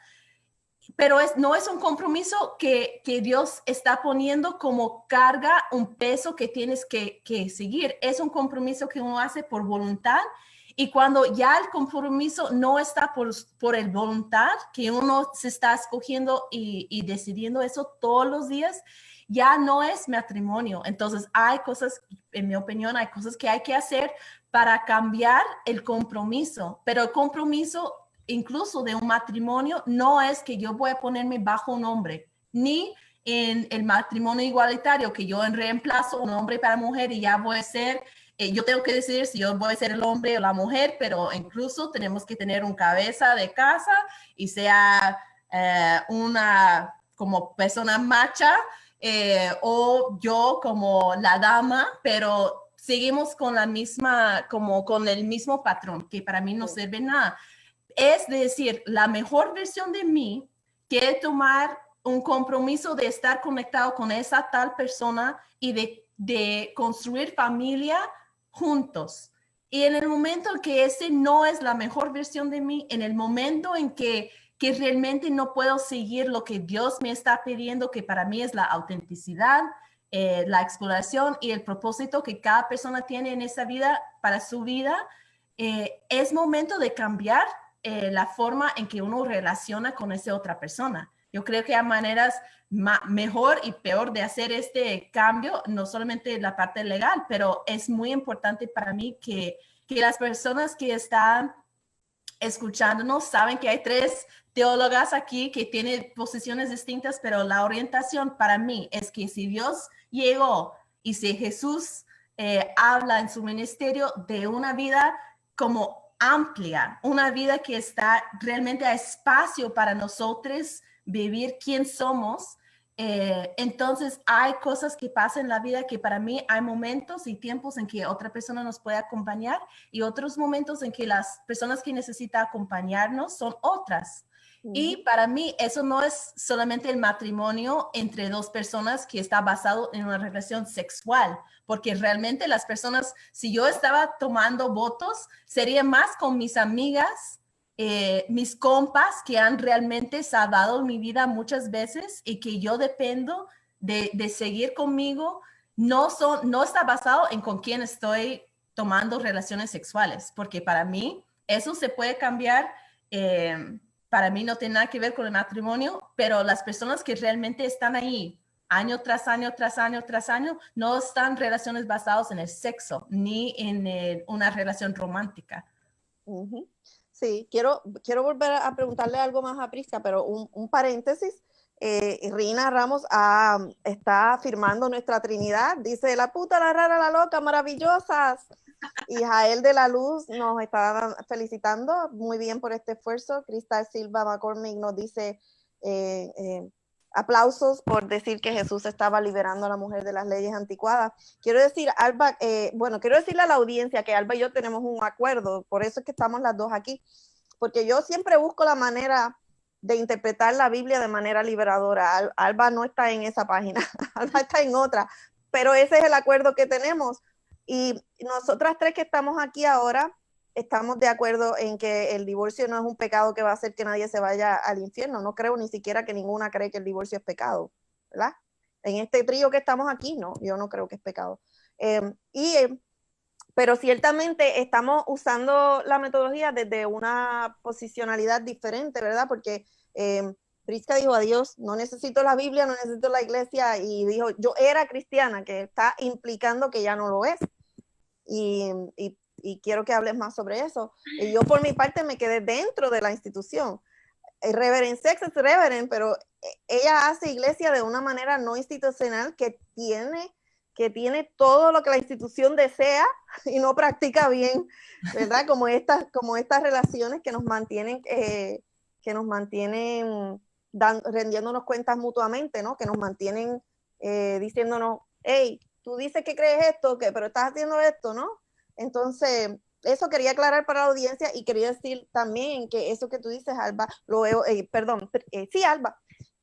pero no es un compromiso que Dios está poniendo como carga, un peso que tienes que seguir. Es un compromiso que uno hace por voluntad. Y cuando ya el compromiso no está por el voluntad, que uno se está escogiendo y decidiendo eso todos los días, ya no es matrimonio. Entonces hay cosas, en mi opinión, hay cosas que hay que hacer para cambiar el compromiso, pero el compromiso incluso de un matrimonio no es que yo voy a ponerme bajo un hombre, ni en el matrimonio igualitario, que yo en reemplazo un hombre para mujer y ya voy a ser, yo tengo que decidir si yo voy a ser el hombre o la mujer, pero incluso tenemos que tener un cabeza de casa y sea una como persona macha o yo como la dama, pero seguimos con la misma, como con el mismo patrón, que para mí no sirve nada. Es decir, la mejor versión de mí quiere tomar un compromiso de estar conectado con esa tal persona y de construir familia juntos. Y en el momento en que ese no es la mejor versión de mí, en el momento en que realmente no puedo seguir lo que Dios me está pidiendo, que para mí es la autenticidad, la exploración y el propósito que cada persona tiene en esa vida, para su vida, es momento de cambiar la forma en que uno relaciona con esa otra persona. Yo creo que hay maneras mejor y peor de hacer este cambio, no solamente la parte legal, pero es muy importante para mí que las personas que están escuchándonos saben que hay 3 teólogas aquí que tienen posiciones distintas, pero la orientación para mí es que si Dios llegó y si Jesús habla en su ministerio de una vida como amplia, una vida que está realmente a espacio para nosotros vivir quién somos, entonces hay cosas que pasan en la vida que para mí hay momentos y tiempos en que otra persona nos puede acompañar y otros momentos en que las personas que necesitan acompañarnos son otras. Y para mí eso no es solamente el matrimonio entre 2 personas que está basado en una relación sexual, porque realmente las personas, si yo estaba tomando votos, sería más con mis amigas, mis compas que han realmente salvado mi vida muchas veces y que yo dependo de seguir conmigo, no está basado en con quién estoy tomando relaciones sexuales, porque para mí eso se puede cambiar. Para mí no tiene nada que ver con el matrimonio, pero las personas que realmente están ahí año tras año, tras año, tras año, no están relaciones basadas en el sexo ni en una relación romántica. Sí, quiero volver a preguntarle algo más a Prisca, pero un paréntesis. Rina Ramos está firmando nuestra Trinidad. Dice, la puta, la rara, la loca, maravillosas. Y Jael de la Luz nos está felicitando muy bien por este esfuerzo. Cristal Silva McCormick nos dice aplausos por decir que Jesús estaba liberando a la mujer de las leyes anticuadas. Quiero decir, Alba, quiero decirle a la audiencia que Alba y yo tenemos un acuerdo, por eso es que estamos las dos aquí, porque yo siempre busco la manera de interpretar la Biblia de manera liberadora. Alba no está en esa página, Alba está en otra, pero ese es el acuerdo que tenemos. Y nosotras 3 que estamos aquí ahora, estamos de acuerdo en que el divorcio no es un pecado que va a hacer que nadie se vaya al infierno. No creo ni siquiera que ninguna cree que el divorcio es pecado, ¿verdad? En este trío que estamos aquí, no, yo no creo que es pecado. Pero ciertamente estamos usando la metodología desde una posicionalidad diferente, ¿verdad? Porque Prisca dijo, adiós, no necesito la Biblia, no necesito la iglesia, y dijo, yo era cristiana, que está implicando que ya no lo es. Y quiero que hables más sobre eso. Y yo por mi parte me quedé dentro de la institución. Reverend Sex es Reverend, pero ella hace iglesia de una manera no institucional que tiene todo lo que la institución desea y no practica bien, ¿verdad? Como estas relaciones que nos mantienen rendiéndonos cuentas mutuamente, ¿no? Que nos mantienen diciéndonos, hey, tú dices que crees esto, pero estás haciendo esto, ¿no? Entonces, eso quería aclarar para la audiencia y quería decir también que eso que tú dices, Alba, Alba,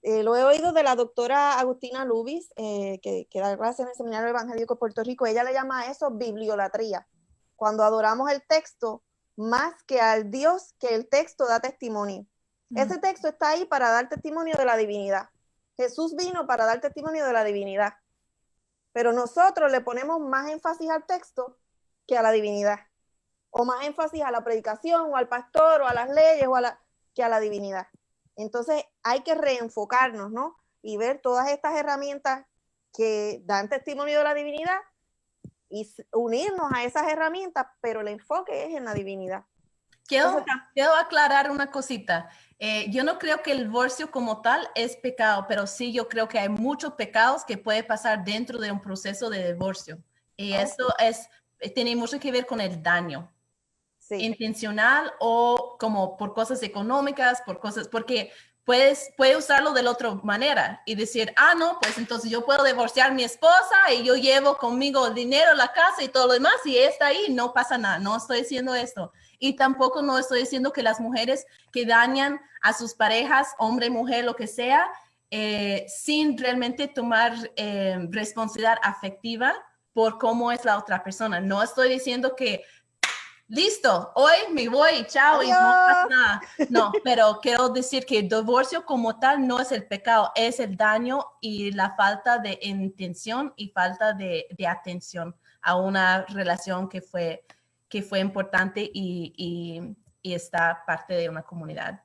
lo he oído de la doctora Agustina Lubis, que da clases en el Seminario Evangélico de Puerto Rico. Ella le llama a eso bibliolatría. Cuando adoramos el texto más que al Dios que el texto da testimonio. Ese texto está ahí para dar testimonio de la divinidad. Jesús vino para dar testimonio de la divinidad. Pero nosotros le ponemos más énfasis al texto que a la divinidad. O más énfasis a la predicación, o al pastor, o a las leyes, que a la divinidad. Entonces hay que reenfocarnos, ¿no? Y ver todas estas herramientas que dan testimonio de la divinidad y unirnos a esas herramientas, pero el enfoque es en la divinidad. Quiero aclarar una cosita. Yo no creo que el divorcio como tal es pecado, pero sí yo creo que hay muchos pecados que pueden pasar dentro de un proceso de divorcio. Y eso tiene mucho que ver con el daño. Sí. Intencional o como por cosas económicas, porque puede usarlo de la otra manera y decir, no, pues entonces yo puedo divorciar a mi esposa y yo llevo conmigo el dinero, la casa y todo lo demás y está ahí, no pasa nada, no estoy diciendo esto. Y tampoco no estoy diciendo que las mujeres que dañan a sus parejas, hombre, mujer, lo que sea, sin realmente tomar responsabilidad afectiva por cómo es la otra persona. No estoy diciendo que listo, hoy me voy, chao, adiós. Y no pasa nada. No, pero quiero decir que el divorcio como tal no es el pecado, es el daño y la falta de intención y falta de atención a una relación que fue importante y está parte de una comunidad.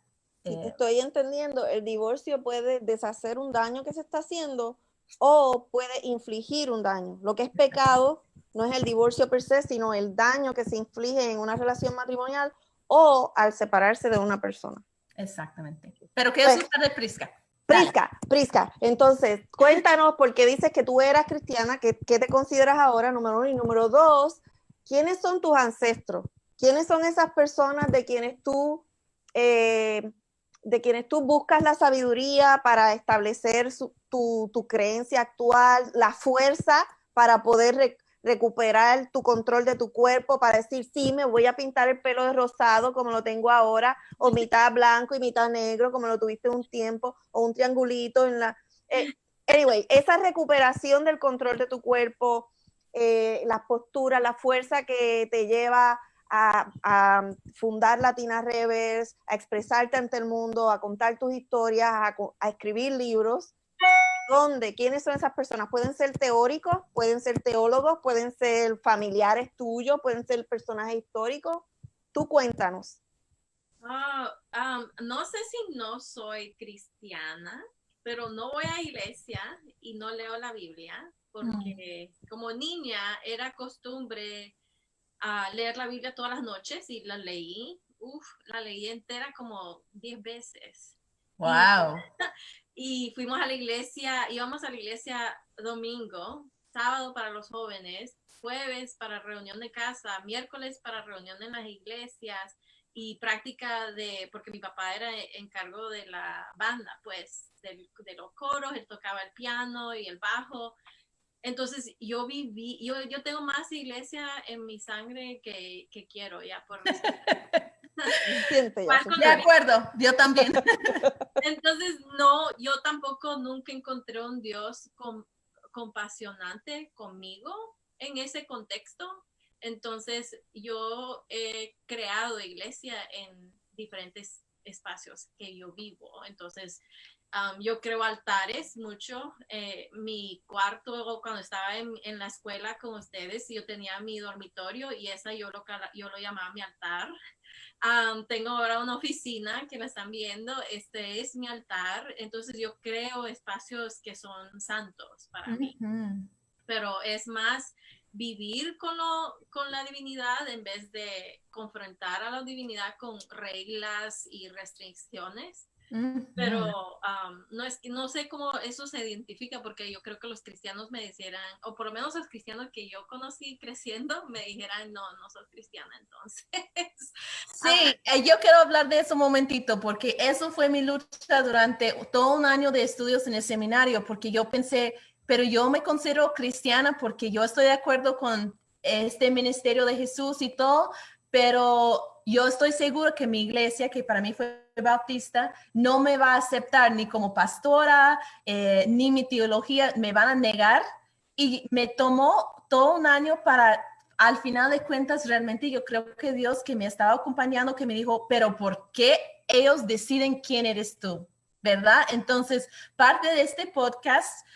Si te estoy entendiendo, el divorcio puede deshacer un daño que se está haciendo o puede infligir un daño. Lo que es pecado no es el divorcio per se, sino el daño que se inflige en una relación matrimonial o al separarse de una persona. Exactamente. Pero quiero escuchar de Prisca. Prisca, entonces cuéntanos, porque dices que tú eras cristiana, ¿qué te consideras ahora, número 1? Y número 2, ¿quiénes son tus ancestros? ¿Quiénes son esas personas de quienes tú buscas la sabiduría para establecer tu creencia actual, la fuerza para poder recuperar tu control de tu cuerpo, para decir, sí, me voy a pintar el pelo de rosado como lo tengo ahora, o mitad blanco y mitad negro como lo tuviste un tiempo, o un triangulito en la... anyway, esa recuperación del control de tu cuerpo, las posturas, la fuerza que te lleva a fundar Latina Rebels, a expresarte ante el mundo, a contar tus historias, a escribir libros. ¿Dónde? ¿Quiénes son esas personas? Pueden ser teóricos, pueden ser teólogos, pueden ser familiares tuyos, pueden ser personajes históricos. Tú cuéntanos. No sé si no soy cristiana, pero no voy a iglesia y no leo la Biblia, porque como niña era costumbre leer la Biblia todas las noches y la leí. La leí entera como 10 veces. Wow. Y fuimos a la iglesia, íbamos a la iglesia domingo, sábado para los jóvenes, jueves para reunión de casa, miércoles para reunión en las iglesias y práctica porque mi papá era encargo de la banda, pues, de los coros, él tocaba el piano y el bajo. Entonces yo tengo más iglesia en mi sangre que quiero, ya por de acuerdo, yo también. Entonces, no, yo tampoco nunca encontré un Dios compasionante conmigo en ese contexto. Entonces, yo he creado iglesia en diferentes espacios que yo vivo. Entonces, yo creo altares mucho. Mi cuarto, cuando estaba en la escuela con ustedes, yo tenía mi dormitorio y yo lo llamaba mi altar. Tengo ahora una oficina que me están viendo, este es mi altar, entonces yo creo espacios que son santos para mí, pero es más vivir con la divinidad en vez de confrontar a la divinidad con reglas y restricciones. Pero no sé cómo eso se identifica, porque yo creo que los cristianos me dijeran, o por lo menos los cristianos que yo conocí creciendo, me dijeran, no sos cristiana, entonces. Sí, yo quiero hablar de eso un momentito, porque eso fue mi lucha durante todo un año de estudios en el seminario, porque yo pensé, pero yo me considero cristiana porque yo estoy de acuerdo con este ministerio de Jesús y todo, pero yo estoy seguro que mi iglesia, que para mí fue bautista, no me va a aceptar ni como pastora, ni mi teología, me van a negar. Y me tomó todo un año para, al final de cuentas, realmente yo creo que Dios que me estaba acompañando, que me dijo, pero ¿por qué ellos deciden quién eres tú? ¿Verdad? Entonces, parte de este podcast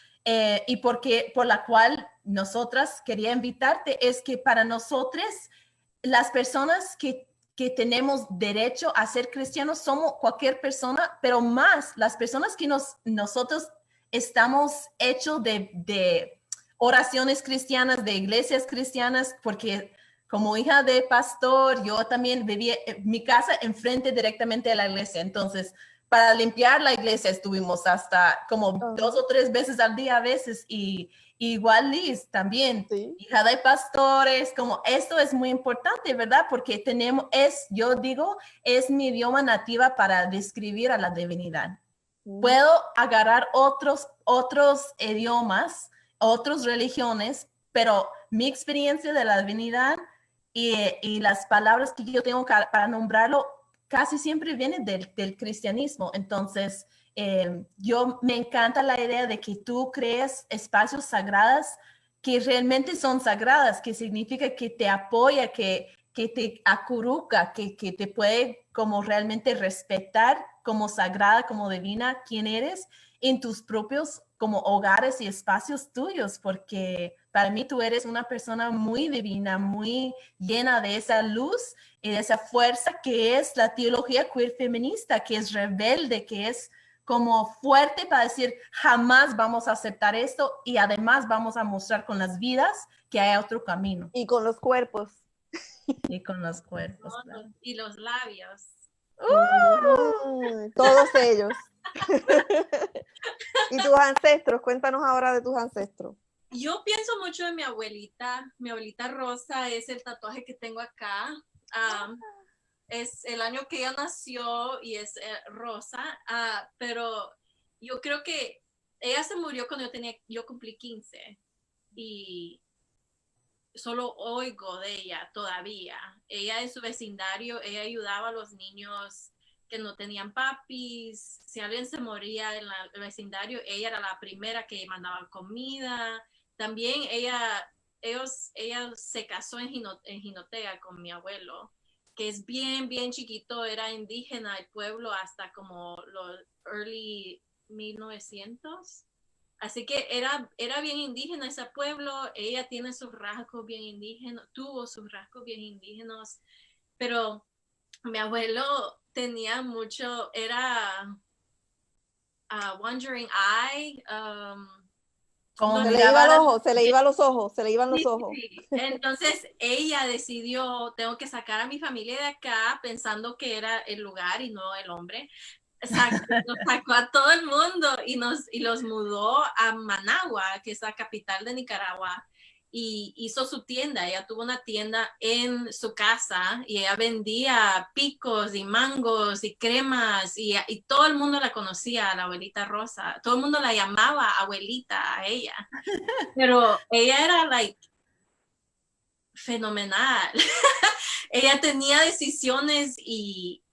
y por la cual nosotras quería invitarte es que para nosotros, las personas que tenemos derecho a ser cristianos somos cualquier persona, pero más las personas que nosotros estamos hechos de oraciones cristianas, de iglesias cristianas, porque como hija de pastor, yo también vivía mi casa enfrente directamente a la iglesia. Entonces, para limpiar la iglesia estuvimos hasta como 2 o 3 veces al día a veces. Y igual Liz también, hija de pastores, como esto es muy importante, ¿verdad? Porque yo digo, es mi idioma nativa para describir a la divinidad. Puedo agarrar otros idiomas, otras religiones, pero mi experiencia de la divinidad y las palabras que yo tengo para nombrarlo casi siempre vienen del cristianismo. Entonces, me encanta la idea de que tú crees espacios sagrados que realmente son sagradas, que significa que te apoya, que te acurruca, que te puede como realmente respetar como sagrada, como divina, quién eres en tus propios como hogares y espacios tuyos, porque para mí tú eres una persona muy divina, muy llena de esa luz y de esa fuerza que es la teología queer feminista, que es rebelde, que es como fuerte para decir jamás vamos a aceptar esto y además vamos a mostrar con las vidas que hay otro camino. Y con los cuerpos. Y con los cuerpos, claro. Y los labios. Todos ellos. ¿Y tus ancestros? Cuéntanos ahora de tus ancestros. Yo pienso mucho en mi abuelita Rosa, es el tatuaje que tengo acá. Es el año que ella nació y es rosa, pero yo creo que ella se murió cuando yo cumplí 15 y solo oigo de ella todavía. Ella en su vecindario, ella ayudaba a los niños que no tenían papis. Si alguien se moría en el vecindario, ella era la primera que mandaba comida. También ella se casó en Jinotega con mi abuelo, que es bien, bien chiquito, era indígena el pueblo hasta como los early 1900. Así que era bien indígena ese pueblo. Ella tiene sus rasgos bien indígenas, tuvo sus rasgos bien indígenas, pero mi abuelo tenía mucho, era Wandering Eye. Se le iba los ojos, se le iban los ojos, se le iban los ojos. Sí. Entonces ella decidió, tengo que sacar a mi familia de acá pensando que era el lugar y no el hombre. Nos sacó a todo el mundo y los mudó a Managua, que es la capital de Nicaragua, y hizo su tienda. Ella tuvo una tienda en su casa y ella vendía picos y mangos y cremas y todo el mundo la conocía, a la abuelita Rosa. Todo el mundo la llamaba abuelita a ella, pero ella era fenomenal. Ella tenía decisiones y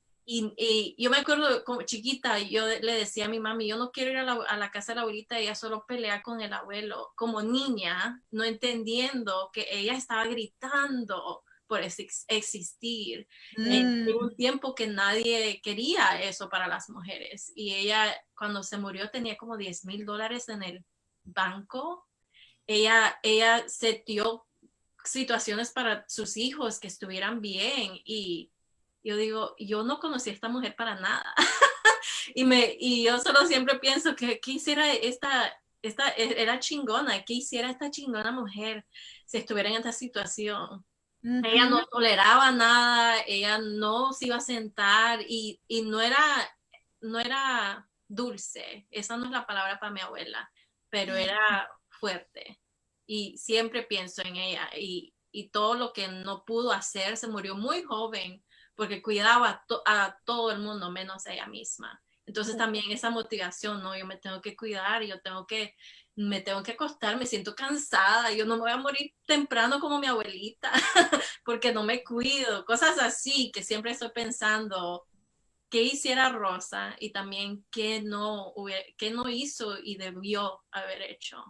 yo me acuerdo como chiquita, yo le decía a mi mami, yo no quiero ir a la casa de la abuelita, ella solo pelea con el abuelo, como niña, no entendiendo que ella estaba gritando por existir. En un tiempo que nadie quería eso para las mujeres. Y ella, cuando se murió, tenía como $10,000 en el banco. Ella setió situaciones para sus hijos que estuvieran bien y yo digo, yo no conocí a esta mujer para nada. y yo solo siempre pienso que ¿qué hiciera era chingona? ¿Qué hiciera esta chingona mujer si estuviera en esta situación? Ella no toleraba nada, ella no se iba a sentar y no era dulce, esa no es la palabra para mi abuela, pero era fuerte. Y siempre pienso en ella y todo lo que no pudo hacer, se murió muy joven porque cuidaba a todo el mundo menos a ella misma. Entonces también esa motivación, ¿no? Yo me tengo que cuidar, me tengo que acostar, me siento cansada, yo no me voy a morir temprano como mi abuelita porque no me cuido, cosas así que siempre estoy pensando qué hiciera Rosa y también qué no hizo y debió haber hecho.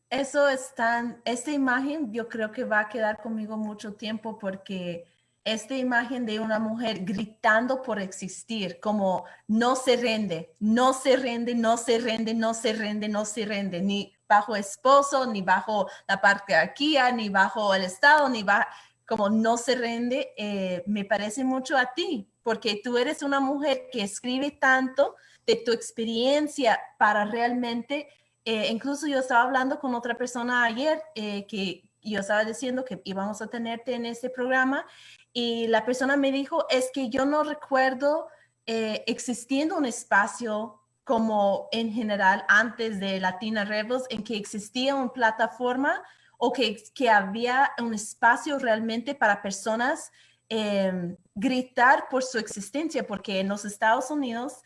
Eso esta imagen yo creo que va a quedar conmigo mucho tiempo porque esta imagen de una mujer gritando por existir, como no se rende, no se rende, no se rende, no se rende, no se rende, ni bajo esposo, ni bajo la patriarquía, ni bajo el Estado, ni bajo, como no se rende, me parece mucho a ti, porque tú eres una mujer que escribe tanto de tu experiencia para realmente... incluso yo estaba hablando con otra persona ayer que yo estaba diciendo que íbamos a tenerte en este programa y la persona me dijo, es que yo no recuerdo existiendo un espacio como en general antes de Latina Rebels en que existía una plataforma o que había un espacio realmente para personas gritar por su existencia, porque en los Estados Unidos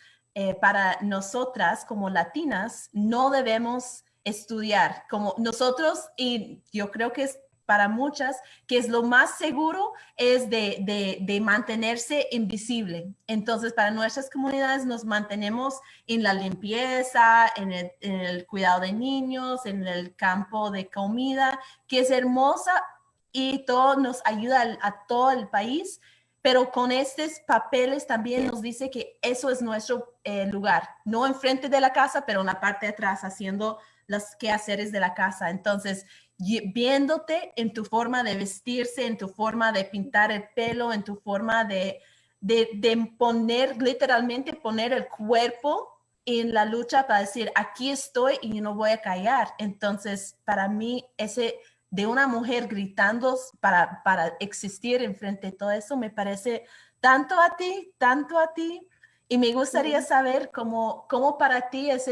para nosotras como latinas no debemos estudiar como nosotros y yo creo que es para muchas que es lo más seguro es de mantenerse invisible. Entonces para nuestras comunidades nos mantenemos en la limpieza, en el cuidado de niños, en el campo de comida, que es hermosa y todo nos ayuda a todo el país. pero con estos papeles también nos dice que eso es nuestro lugar, no enfrente de la casa, pero en la parte de atrás, haciendo los quehaceres de la casa. Entonces, viéndote en tu forma de vestirse, en tu forma de pintar el pelo, en tu forma de poner, literalmente poner el cuerpo en la lucha para decir, aquí estoy y no voy a callar. Entonces, para mí, ese de una mujer gritando para existir enfrente de todo eso, me parece tanto a ti, y me gustaría saber cómo para ti es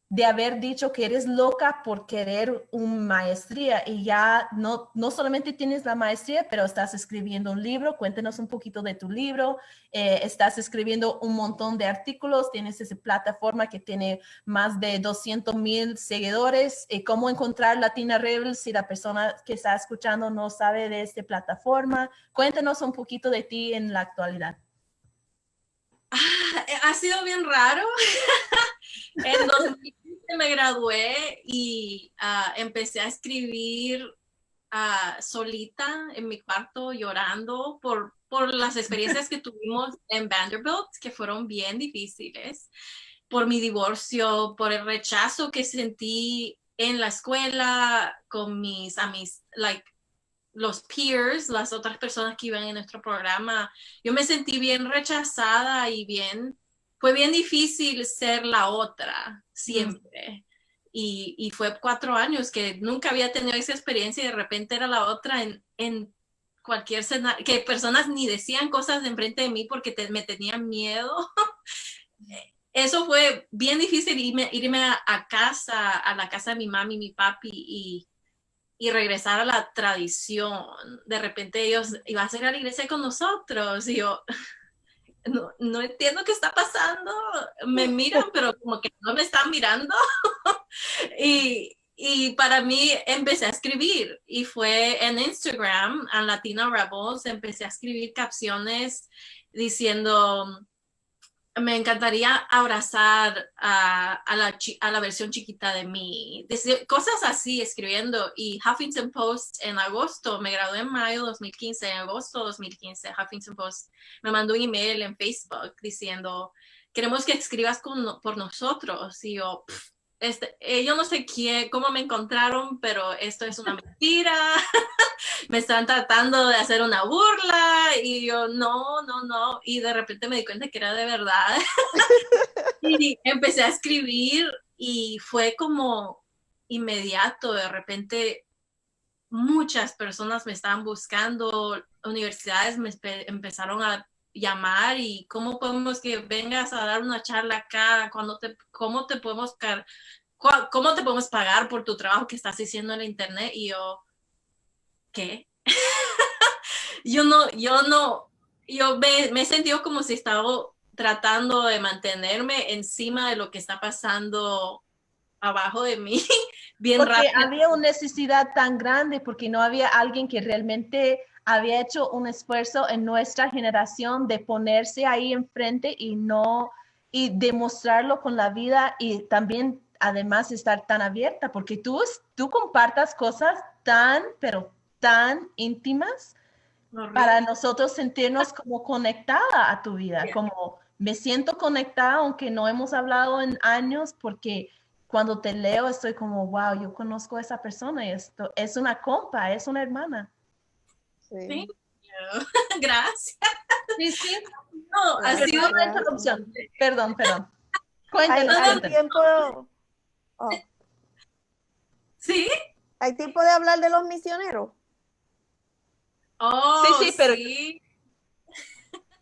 de haber dicho que eres loca por querer una maestría y ya no solamente tienes la maestría, pero estás escribiendo un libro. Cuéntanos un poquito de tu libro. Estás escribiendo un montón de artículos, tienes esa plataforma que tiene más de 200,000 seguidores. ¿Cómo encontrar Latina Rebels si la persona que está escuchando no sabe de esta plataforma? Cuéntanos un poquito de ti en la actualidad. Ha sido bien raro. En 2015 me gradué y empecé a escribir solita en mi cuarto llorando por las experiencias que tuvimos en Vanderbilt, que fueron bien difíciles, por mi divorcio, por el rechazo que sentí en la escuela con los peers, las otras personas que iban en nuestro programa. Yo me sentí bien rechazada y fue bien difícil ser la otra siempre. Y fue 4 años que nunca había tenido esa experiencia y de repente era la otra en cualquier escenario, que personas ni decían cosas enfrente de mí porque me tenían miedo. Eso fue bien difícil, irme a casa, a la casa de mi mami y mi papi y regresar a la tradición. De repente ellos iban a ir a la iglesia con nosotros y yo no entiendo qué está pasando. Me miran, pero como que no me están mirando. Y para mí empecé a escribir y fue en Instagram, en Latina Rebels, empecé a escribir capciones diciendo, me encantaría abrazar a la versión chiquita de mí. Cosas así escribiendo. Y Huffington Post en agosto, me gradué en mayo de 2015, en agosto de 2015, Huffington Post me mandó un email en Facebook diciendo, queremos que escribas por nosotros. Y yo, yo no sé cómo me encontraron, pero esto es una mentira. Me están tratando de hacer una burla y yo no, y de repente me di cuenta que era de verdad. Y empecé a escribir y fue como inmediato. De repente muchas personas me estaban buscando, universidades me empezaron a llamar y cómo podemos que vengas a dar una charla acá, cómo te podemos pagar por tu trabajo que estás haciendo en la internet. Y yo, ¿qué? yo me he sentido como si estaba tratando de mantenerme encima de lo que está pasando abajo de mí, bien porque rápido. había una necesidad tan grande, porque no había alguien que realmente había hecho un esfuerzo en nuestra generación de ponerse ahí enfrente y demostrarlo con la vida, y también además estar tan abierta, porque tú compartas cosas pero tan íntimas para nosotros sentirnos como conectada a tu vida, como me siento conectada aunque no hemos hablado en años, porque cuando te leo estoy como, wow, yo conozco a esa persona y esto es una compa, es una hermana. Sí. Gracias. Sí. No, ha sido una interrupción. Perdón. Cuéntanos. Hay tiempo. Oh. ¿Sí? ¿Hay tiempo de hablar de los misioneros? Oh, pero sí.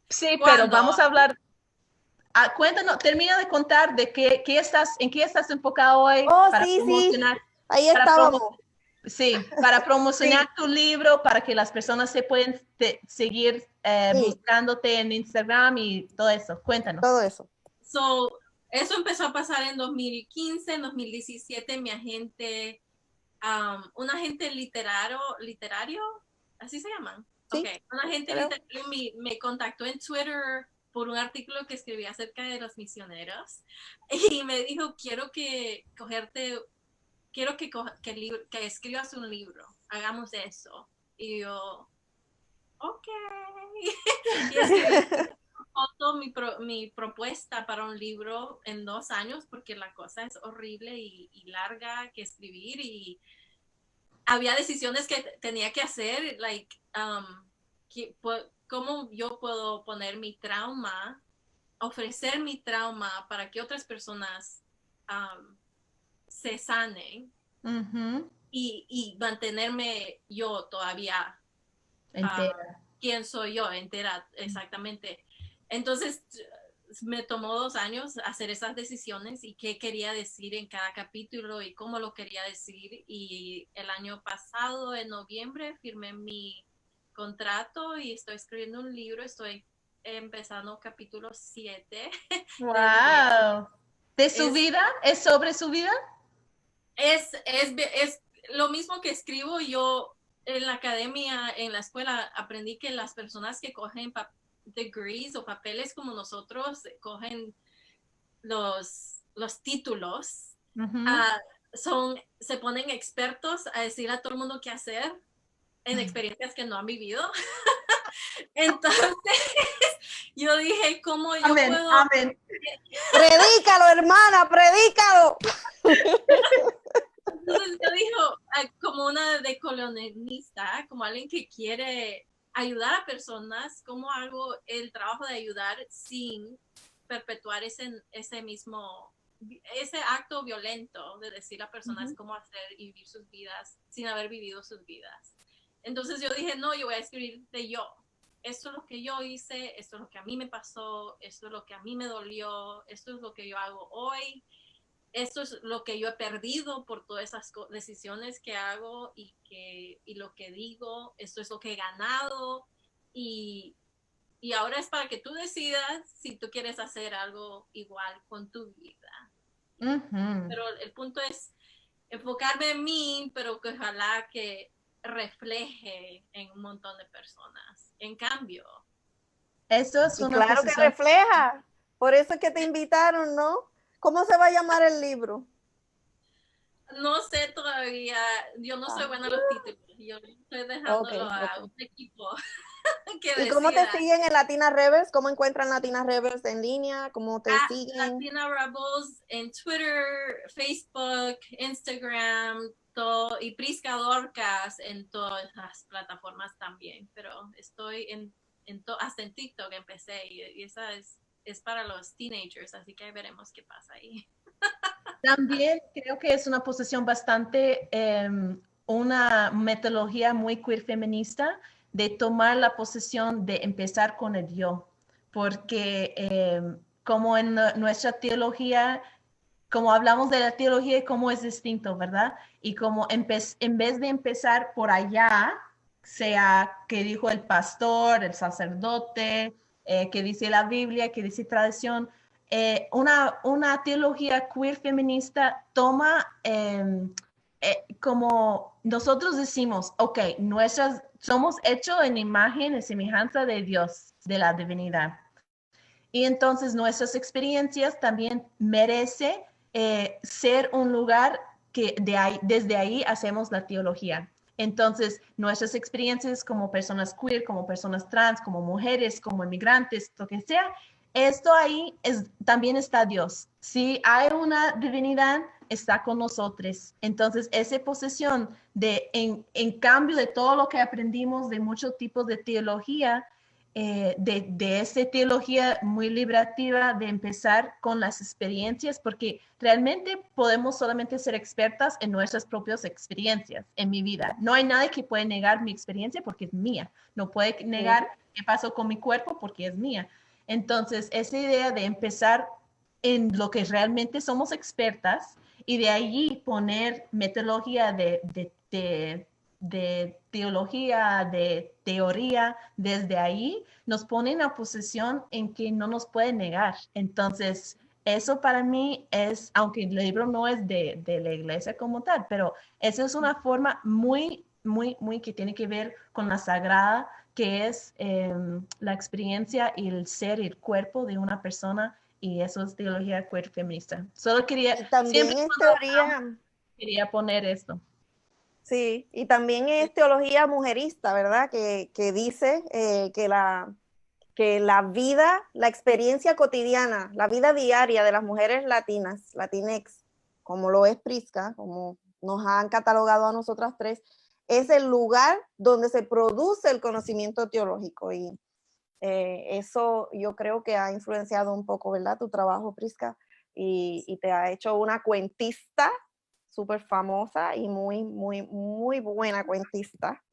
Sí, pero vamos a hablar. Cuéntanos, termina de contar de en qué estás enfocado hoy para promocionar. Sí. Ahí estábamos. Para promocionar tu libro, para que las personas se pueden seguir buscándote en Instagram y todo eso. Cuéntanos. Todo eso. Eso empezó a pasar en 2015, en 2017, mi agente, un agente literario, ¿así se llaman? Sí, okay. Un agente literario me contactó en Twitter por un artículo que escribí acerca de los misioneros y me dijo, quiero que escribas un libro, hagamos eso. Y yo, ok. Y escribí mi propuesta para un libro en 2 años porque la cosa es horrible y larga que escribir y había decisiones que tenía que hacer, like, cómo yo puedo poner mi trauma, ofrecer mi trauma para que otras personas se sanen y mantenerme yo todavía Entera. quién soy yo, entera, exactamente. Entonces, me tomó 2 años hacer esas decisiones y qué quería decir en cada capítulo y cómo lo quería decir. Y el año pasado, en noviembre, firmé mi contrato y estoy escribiendo un libro. Estoy empezando capítulo 7 del libro. Wow. ¿De su Es, vida? ¿Es sobre su vida? es lo mismo que escribo yo en la academia, en la escuela. Aprendí que las personas que cogen degrees o papeles como nosotros cogen los títulos, se ponen expertos a decir a todo el mundo qué hacer en experiencias que no han vivido. Entonces, yo dije, ¿cómo yo Amén, puedo? amén. Predícalo, hermana, predícalo. Entonces yo digo, como una decolonialista, como alguien que quiere ayudar a personas, ¿cómo hago el trabajo de ayudar sin perpetuar ese acto violento de decir a personas cómo hacer y vivir sus vidas sin haber vivido sus vidas? Entonces yo dije, no, yo voy a escribir de yo. Esto es lo que yo hice, esto es lo que a mí me pasó, esto es lo que a mí me dolió, esto es lo que yo hago hoy. Esto es lo que yo he perdido por todas esas decisiones que hago y lo que digo. Esto es lo que he ganado y ahora es para que tú decidas si tú quieres hacer algo igual con tu vida. Pero el punto es enfocarme en mí, pero que ojalá que refleje en un montón de personas. En cambio. Eso es Y una claro que posición. refleja. Por eso es que te invitaron, ¿no? ¿Cómo se va a llamar el libro? No sé todavía, yo no soy buena a los títulos, yo estoy dejándolo a un equipo que ¿Y decida. cómo te siguen en Latina Rebels? ¿Cómo encuentran Latina Rebels en línea? ¿Cómo te siguen? Latina Rebels en Twitter, Facebook, Instagram, y Prisca Dorcas en todas las plataformas también, pero estoy hasta en TikTok empecé y esa es para los teenagers, así que veremos qué pasa ahí. También creo que es una posición bastante, una metodología muy queer feminista de tomar la posición de empezar con el yo, porque como en nuestra teología, como hablamos de la teología y cómo es distinto, ¿verdad? Y como en vez de empezar por allá, sea que dijo el pastor, el sacerdote, que dice la Biblia, que dice tradición, una teología queer feminista toma como nosotros decimos, ok, somos hechos en imagen y semejanza de Dios, de la divinidad. Y entonces nuestras experiencias también merece ser un lugar que desde ahí hacemos la teología. Entonces, nuestras experiencias como personas queer, como personas trans, como mujeres, como inmigrantes, lo que sea, esto ahí también está Dios. Si hay una divinidad, está con nosotros. Entonces, esa posesión en cambio de todo lo que aprendimos de muchos tipos de teología, de esa teología muy liberativa, de empezar con las experiencias, porque realmente podemos solamente ser expertas en nuestras propias experiencias en mi vida. No hay nadie que puede negar mi experiencia porque es mía. No puede negar qué pasó con mi cuerpo porque es mía. Entonces, esa idea de empezar en lo que realmente somos expertas y de allí poner metodología de teología, de teoría, desde ahí nos pone en una posición en que no nos puede negar. Entonces, eso para mí es, aunque el libro no es de la iglesia como tal, pero esa es una forma muy, muy, muy que tiene que ver con la sagrada, que es la experiencia y el ser y el cuerpo de una persona, y eso es teología queer feminista. Solo quería, Y también siempre es cuando teoría. quería poner esto. Sí, y también es teología mujerista, ¿verdad? Que dice que la vida, la experiencia cotidiana, la vida diaria de las mujeres latinas, latinex, como lo es Prisca, como nos han catalogado a nosotras tres, es el lugar donde se produce el conocimiento teológico. Y eso yo creo que ha influenciado un poco, ¿verdad? Tu trabajo, Prisca, y te ha hecho una cuentista súper famosa y muy, muy, muy buena cuentista.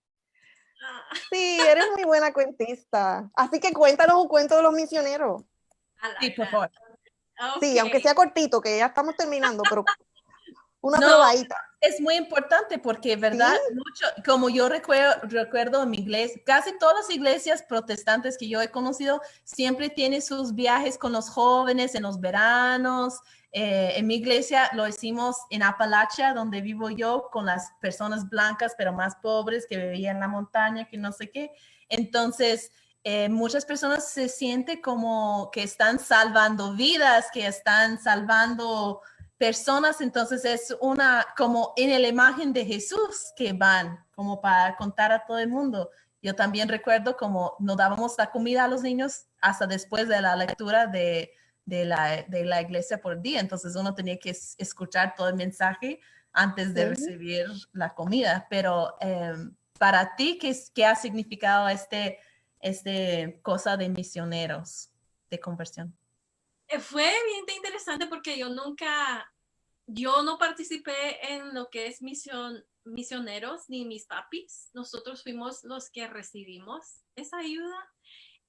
Sí, eres muy buena cuentista. Así que cuéntanos un cuento de los misioneros. Sí, por favor. Sí, aunque sea cortito, que ya estamos terminando, pero una No, probadita. es muy importante porque, ¿verdad? Sí. Mucho, como yo recuerdo en mi iglesia, casi todas las iglesias protestantes que yo he conocido siempre tienen sus viajes con los jóvenes en los veranos. En mi iglesia lo hicimos en Apalachia, donde vivo yo, con las personas blancas, pero más pobres, que vivían en la montaña, que no sé qué. Entonces, muchas personas se sienten como que están salvando vidas, que están salvando personas, entonces es una como en la imagen de Jesús que van, como para contar a todo el mundo. Yo también recuerdo como no dábamos la comida a los niños hasta después de la lectura de la iglesia por día, entonces uno tenía que escuchar todo el mensaje antes de recibir la comida, pero para ti, ¿qué ha significado este cosa de misioneros de conversión? Fue bien interesante porque yo no participé en lo que es misioneros ni mis papis. Nosotros fuimos los que recibimos esa ayuda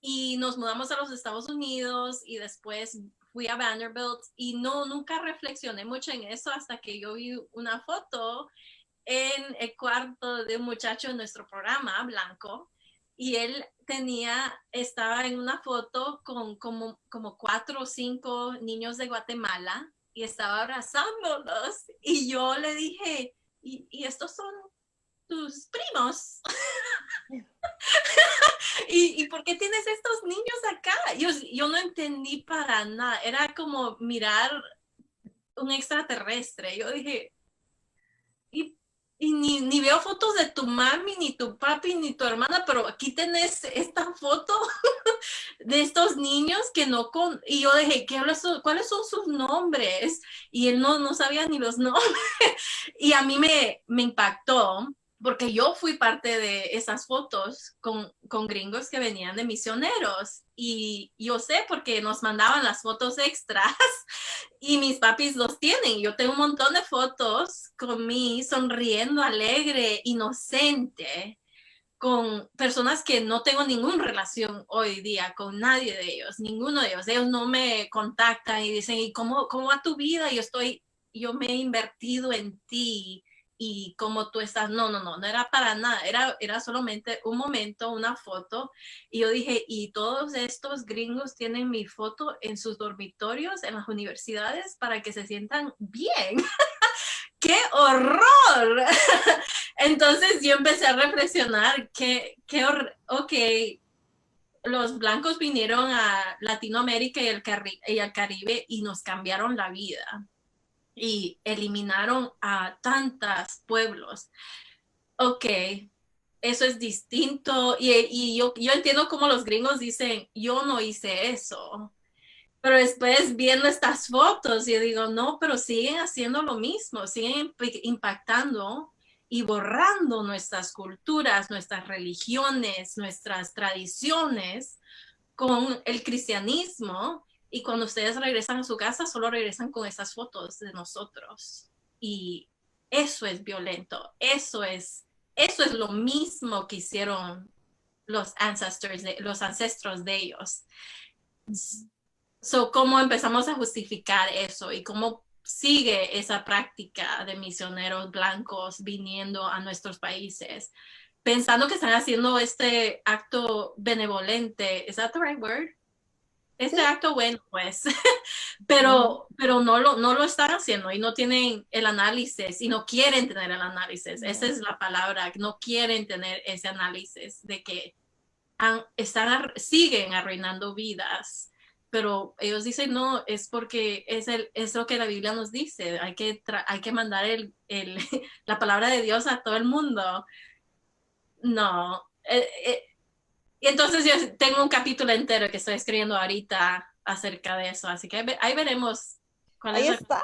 y nos mudamos a los Estados Unidos y después fui a Vanderbilt y nunca reflexioné mucho en eso hasta que yo vi una foto en el cuarto de un muchacho en nuestro programa, blanco, y él estaba en una foto con como 4 o 5 niños de Guatemala y estaba abrazándolos. Y yo le dije, ¿y estos son tus primos? ¿Y por qué tienes estos niños acá? Yo no entendí para nada. Era como mirar un extraterrestre. Yo dije, y ni veo fotos de tu mami, ni tu papi, ni tu hermana, pero aquí tenés esta foto de estos niños que no con... Y yo dije, ¿cuáles son sus nombres? Y él no sabía ni los nombres. Y a mí me impactó porque yo fui parte de esas fotos con gringos que venían de misioneros. Y yo sé porque nos mandaban las fotos extras y mis papis los tienen. Yo tengo un montón de fotos con mí sonriendo, alegre, inocente, con personas que no tengo ninguna relación hoy día con nadie de ellos, ninguno de ellos. Ellos no me contactan y dicen, ¿y cómo va tu vida? Yo me he invertido en ti y cómo tú estás. No era para nada, era solamente un momento, una foto. Y yo dije, y todos estos gringos tienen mi foto en sus dormitorios, en las universidades, para que se sientan bien. ¡Qué horror! Entonces yo empecé a reflexionar ok, los blancos vinieron a Latinoamérica y al Caribe y nos cambiaron la vida y eliminaron a tantos pueblos. Ok, eso es distinto y yo entiendo cómo los gringos dicen, yo no hice eso. Pero después viendo estas fotos, yo digo, no, pero siguen haciendo lo mismo, siguen impactando y borrando nuestras culturas, nuestras religiones, nuestras tradiciones con el cristianismo. Y cuando ustedes regresan a su casa, solo regresan con esas fotos de nosotros. Y eso es violento, eso es lo mismo que hicieron los ancestros de ellos. ¿Cómo empezamos a justificar eso y cómo sigue esa práctica de misioneros blancos viniendo a nuestros países, pensando que están haciendo este acto benevolente? ¿Is that the right word? Este acto bueno, pues, pero no lo están haciendo y no tienen el análisis y no quieren tener el análisis. Esa es la palabra, no quieren tener ese análisis de que siguen arruinando vidas pero ellos dicen no, es porque es lo que la Biblia nos dice, hay que mandar la palabra de Dios a todo el mundo. No. Y entonces yo tengo un capítulo entero que estoy escribiendo ahorita acerca de eso, así que ahí veremos cuál Ahí es está.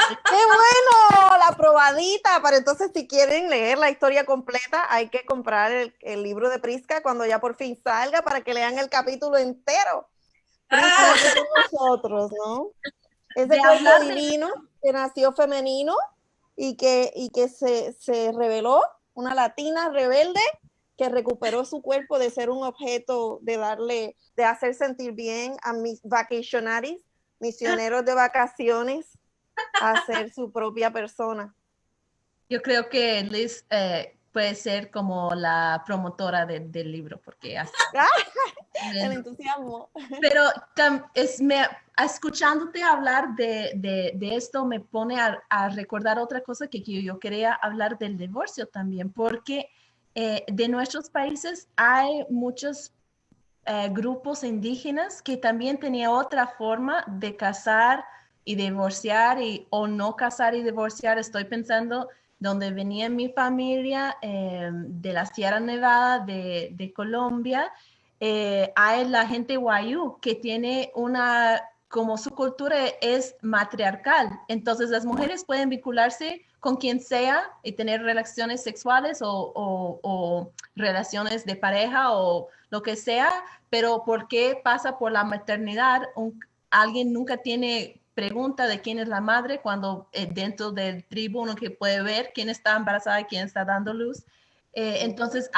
¡Qué bueno! La probadita. Para entonces, si quieren leer la historia completa, hay que comprar el libro de Prisca cuando ya por fin salga para que lean el capítulo entero. Prisca, ¿qué con nosotros, ¿no? Ese cuerpo divino que nació femenino y que se reveló, una latina rebelde que recuperó su cuerpo de ser un objeto de hacer sentir bien a mis vacationaries, misioneros de vacaciones, a ser su propia persona. Yo creo que Liz puede ser como la promotora del libro, porque El entusiasmo. pero escuchándote hablar de esto me pone a recordar otra cosa que yo quería hablar del divorcio también, porque de nuestros países hay muchos grupos indígenas que también tenían otra forma de casar y divorciar o no casar y divorciar. Estoy pensando donde venía mi familia de la Sierra Nevada de Colombia. Hay la gente Wayuu que tiene como su cultura es matriarcal. Entonces las mujeres pueden vincularse con quien sea y tener relaciones sexuales o relaciones de pareja o lo que sea, pero ¿por qué pasa por la maternidad? Alguien nunca tiene pregunta de quién es la madre cuando dentro del tribu uno que puede ver quién está embarazada y quién está dando luz. Entonces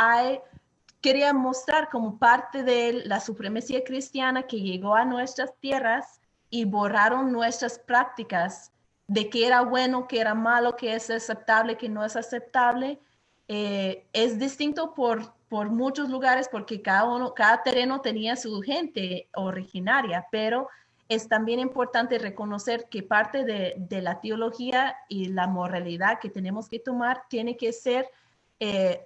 quería mostrar como parte de la supremacía cristiana que llegó a nuestras tierras y borraron nuestras prácticas de qué era bueno, qué era malo, qué es aceptable, qué no es aceptable. Es distinto por muchos lugares porque cada terreno tenía su gente originaria, pero es también importante reconocer que parte de la teología y la moralidad que tenemos que tomar tiene que ser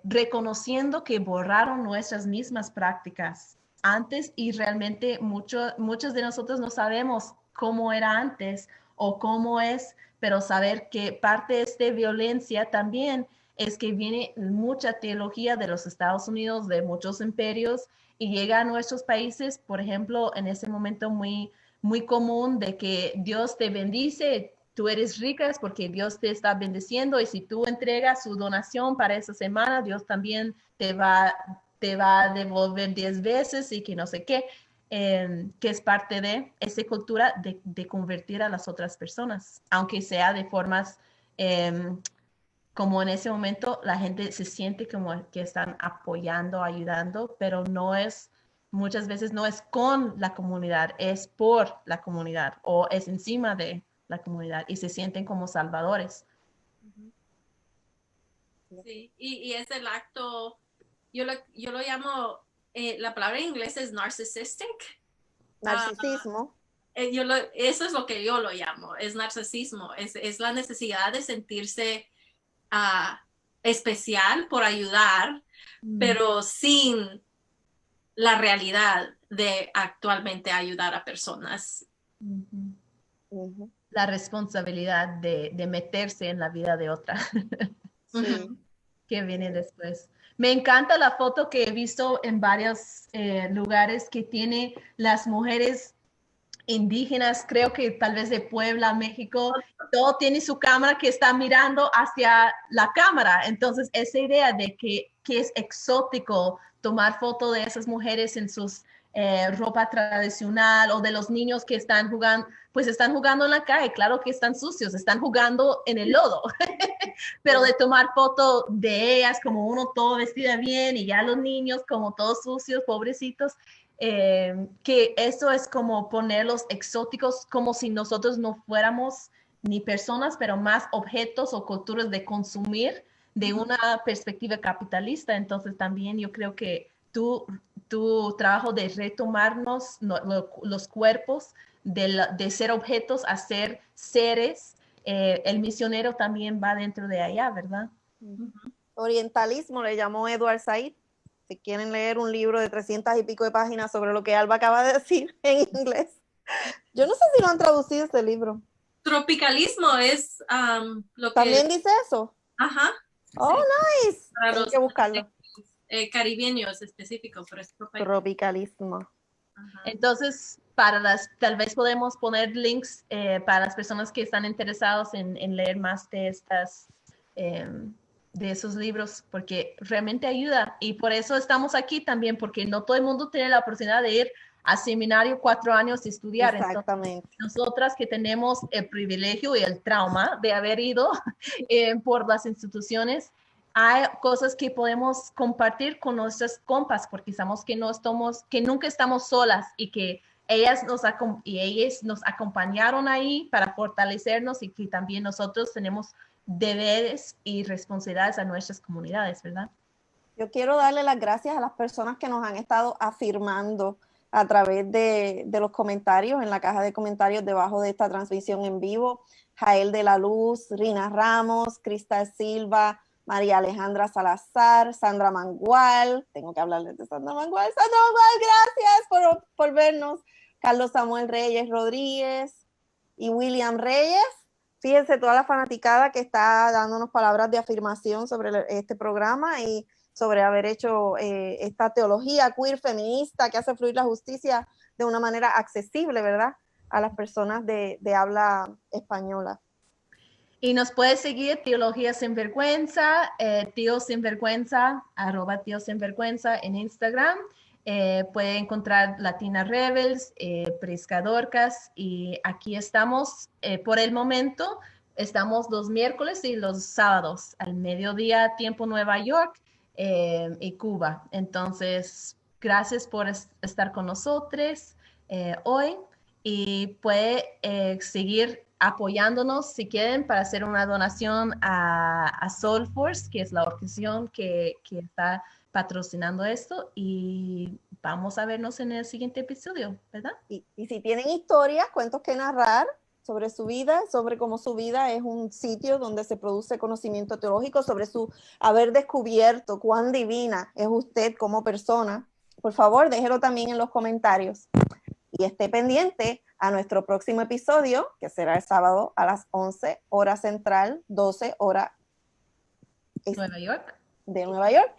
reconociendo que borraron nuestras mismas prácticas antes y realmente muchos de nosotros no sabemos cómo era antes o cómo es, pero saber que parte de esta violencia también es que viene mucha teología de los Estados Unidos, de muchos imperios, y llega a nuestros países, por ejemplo, en ese momento muy común de que Dios te bendice, tú eres rica es porque Dios te está bendiciendo y si tú entregas su donación para esa semana, Dios también te va a devolver 10 veces y que no sé qué, que es parte de esa cultura de convertir a las otras personas, aunque sea de formas como en ese momento la gente se siente como que están apoyando, ayudando, pero muchas veces no es con la comunidad, es por la comunidad o es encima de la comunidad y se sienten como salvadores. Sí, y es el acto, yo lo llamo, la palabra en inglés es narcissistic. Narcisismo. Eso es lo que yo lo llamo, es narcisismo, es la necesidad de sentirse especial por ayudar, pero sin la realidad de actualmente ayudar a personas. La responsabilidad de meterse en la vida de otra. Sí. Que viene después. Me encanta la foto que he visto en varios lugares que tiene las mujeres indígenas, creo que tal vez de Puebla, México, todo tiene su cámara que está mirando hacia la cámara. Entonces, esa idea de que es exótico tomar foto de esas mujeres en sus ropa tradicional o de los niños que están jugando, pues están jugando en la calle, claro que están sucios, están jugando en el lodo, pero de tomar foto de ellas como uno todo vestida bien y ya los niños como todos sucios, pobrecitos, que eso es como ponerlos exóticos como si nosotros no fuéramos ni personas, pero más objetos o culturas de consumir de una perspectiva capitalista. Entonces también yo creo que tu trabajo de retomarnos los cuerpos, de ser objetos a ser seres, el misionero también va dentro de allá, ¿verdad? Orientalismo le llamó Edward Said. Si quieren leer un libro de 300 y pico de páginas sobre lo que Alba acaba de decir en inglés. Yo no sé si lo han traducido este libro. Tropicalismo es lo que... ¿También dice eso? Ajá. Oh, sí. nice. Para Hay los que buscarlo. caribeños específicos, pero es Tropicalismo. Ajá. Entonces, tal vez podemos poner links para las personas que están interesados en leer más de de esos libros, porque realmente ayuda. Y por eso estamos aquí también, porque no todo el mundo tiene la oportunidad de ir a seminario 4 años y estudiar. Exactamente. Entonces, nosotras que tenemos el privilegio y el trauma de haber ido por las instituciones, hay cosas que podemos compartir con nuestras compas, porque sabemos que nunca estamos solas y que ellas nos acompañaron ahí para fortalecernos y que también nosotros tenemos deberes y responsabilidades a nuestras comunidades, ¿verdad? Yo quiero darle las gracias a las personas que nos han estado afirmando a través de los comentarios, en la caja de comentarios debajo de esta transmisión en vivo. Jael de la Luz, Rina Ramos, Cristal Silva, María Alejandra Salazar, Sandra Mangual, tengo que hablarles de Sandra Mangual. Sandra Mangual, gracias por vernos. Carlos Samuel Reyes Rodríguez y William Reyes. Fíjense toda la fanaticada que está dándonos palabras de afirmación sobre este programa y sobre haber hecho esta teología queer feminista que hace fluir la justicia de una manera accesible, ¿verdad? A las personas de habla española. Y nos puedes seguir Teología Sin Vergüenza, Tío Sin Vergüenza, @Tío Sin Vergüenza en Instagram. Puede encontrar Latina Rebels, Prisca Dorcas, y aquí estamos por el momento. Estamos los miércoles y los sábados al mediodía, tiempo Nueva York y Cuba. Entonces, gracias por estar con nosotros hoy y puede seguir apoyándonos si quieren para hacer una donación a Soulforce, que es la organización que está patrocinando esto, y vamos a vernos en el siguiente episodio, ¿verdad? Y si tienen historias, cuentos que narrar sobre su vida, sobre cómo su vida es un sitio donde se produce conocimiento teológico, sobre su haber descubierto cuán divina es usted como persona, por favor, déjelo también en los comentarios. Y esté pendiente a nuestro próximo episodio, que será el sábado a las 11 hora central, 12 hora Nueva York. De Nueva York.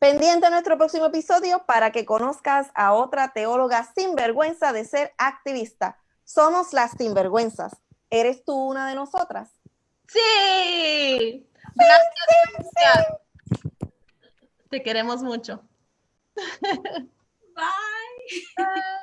Pendiente a nuestro próximo episodio para que conozcas a otra teóloga sin vergüenza de ser activista. Somos las sinvergüenzas. ¿Eres tú una de nosotras? ¡Sí! Gracias. Sí. Te queremos mucho. Bye. Bye.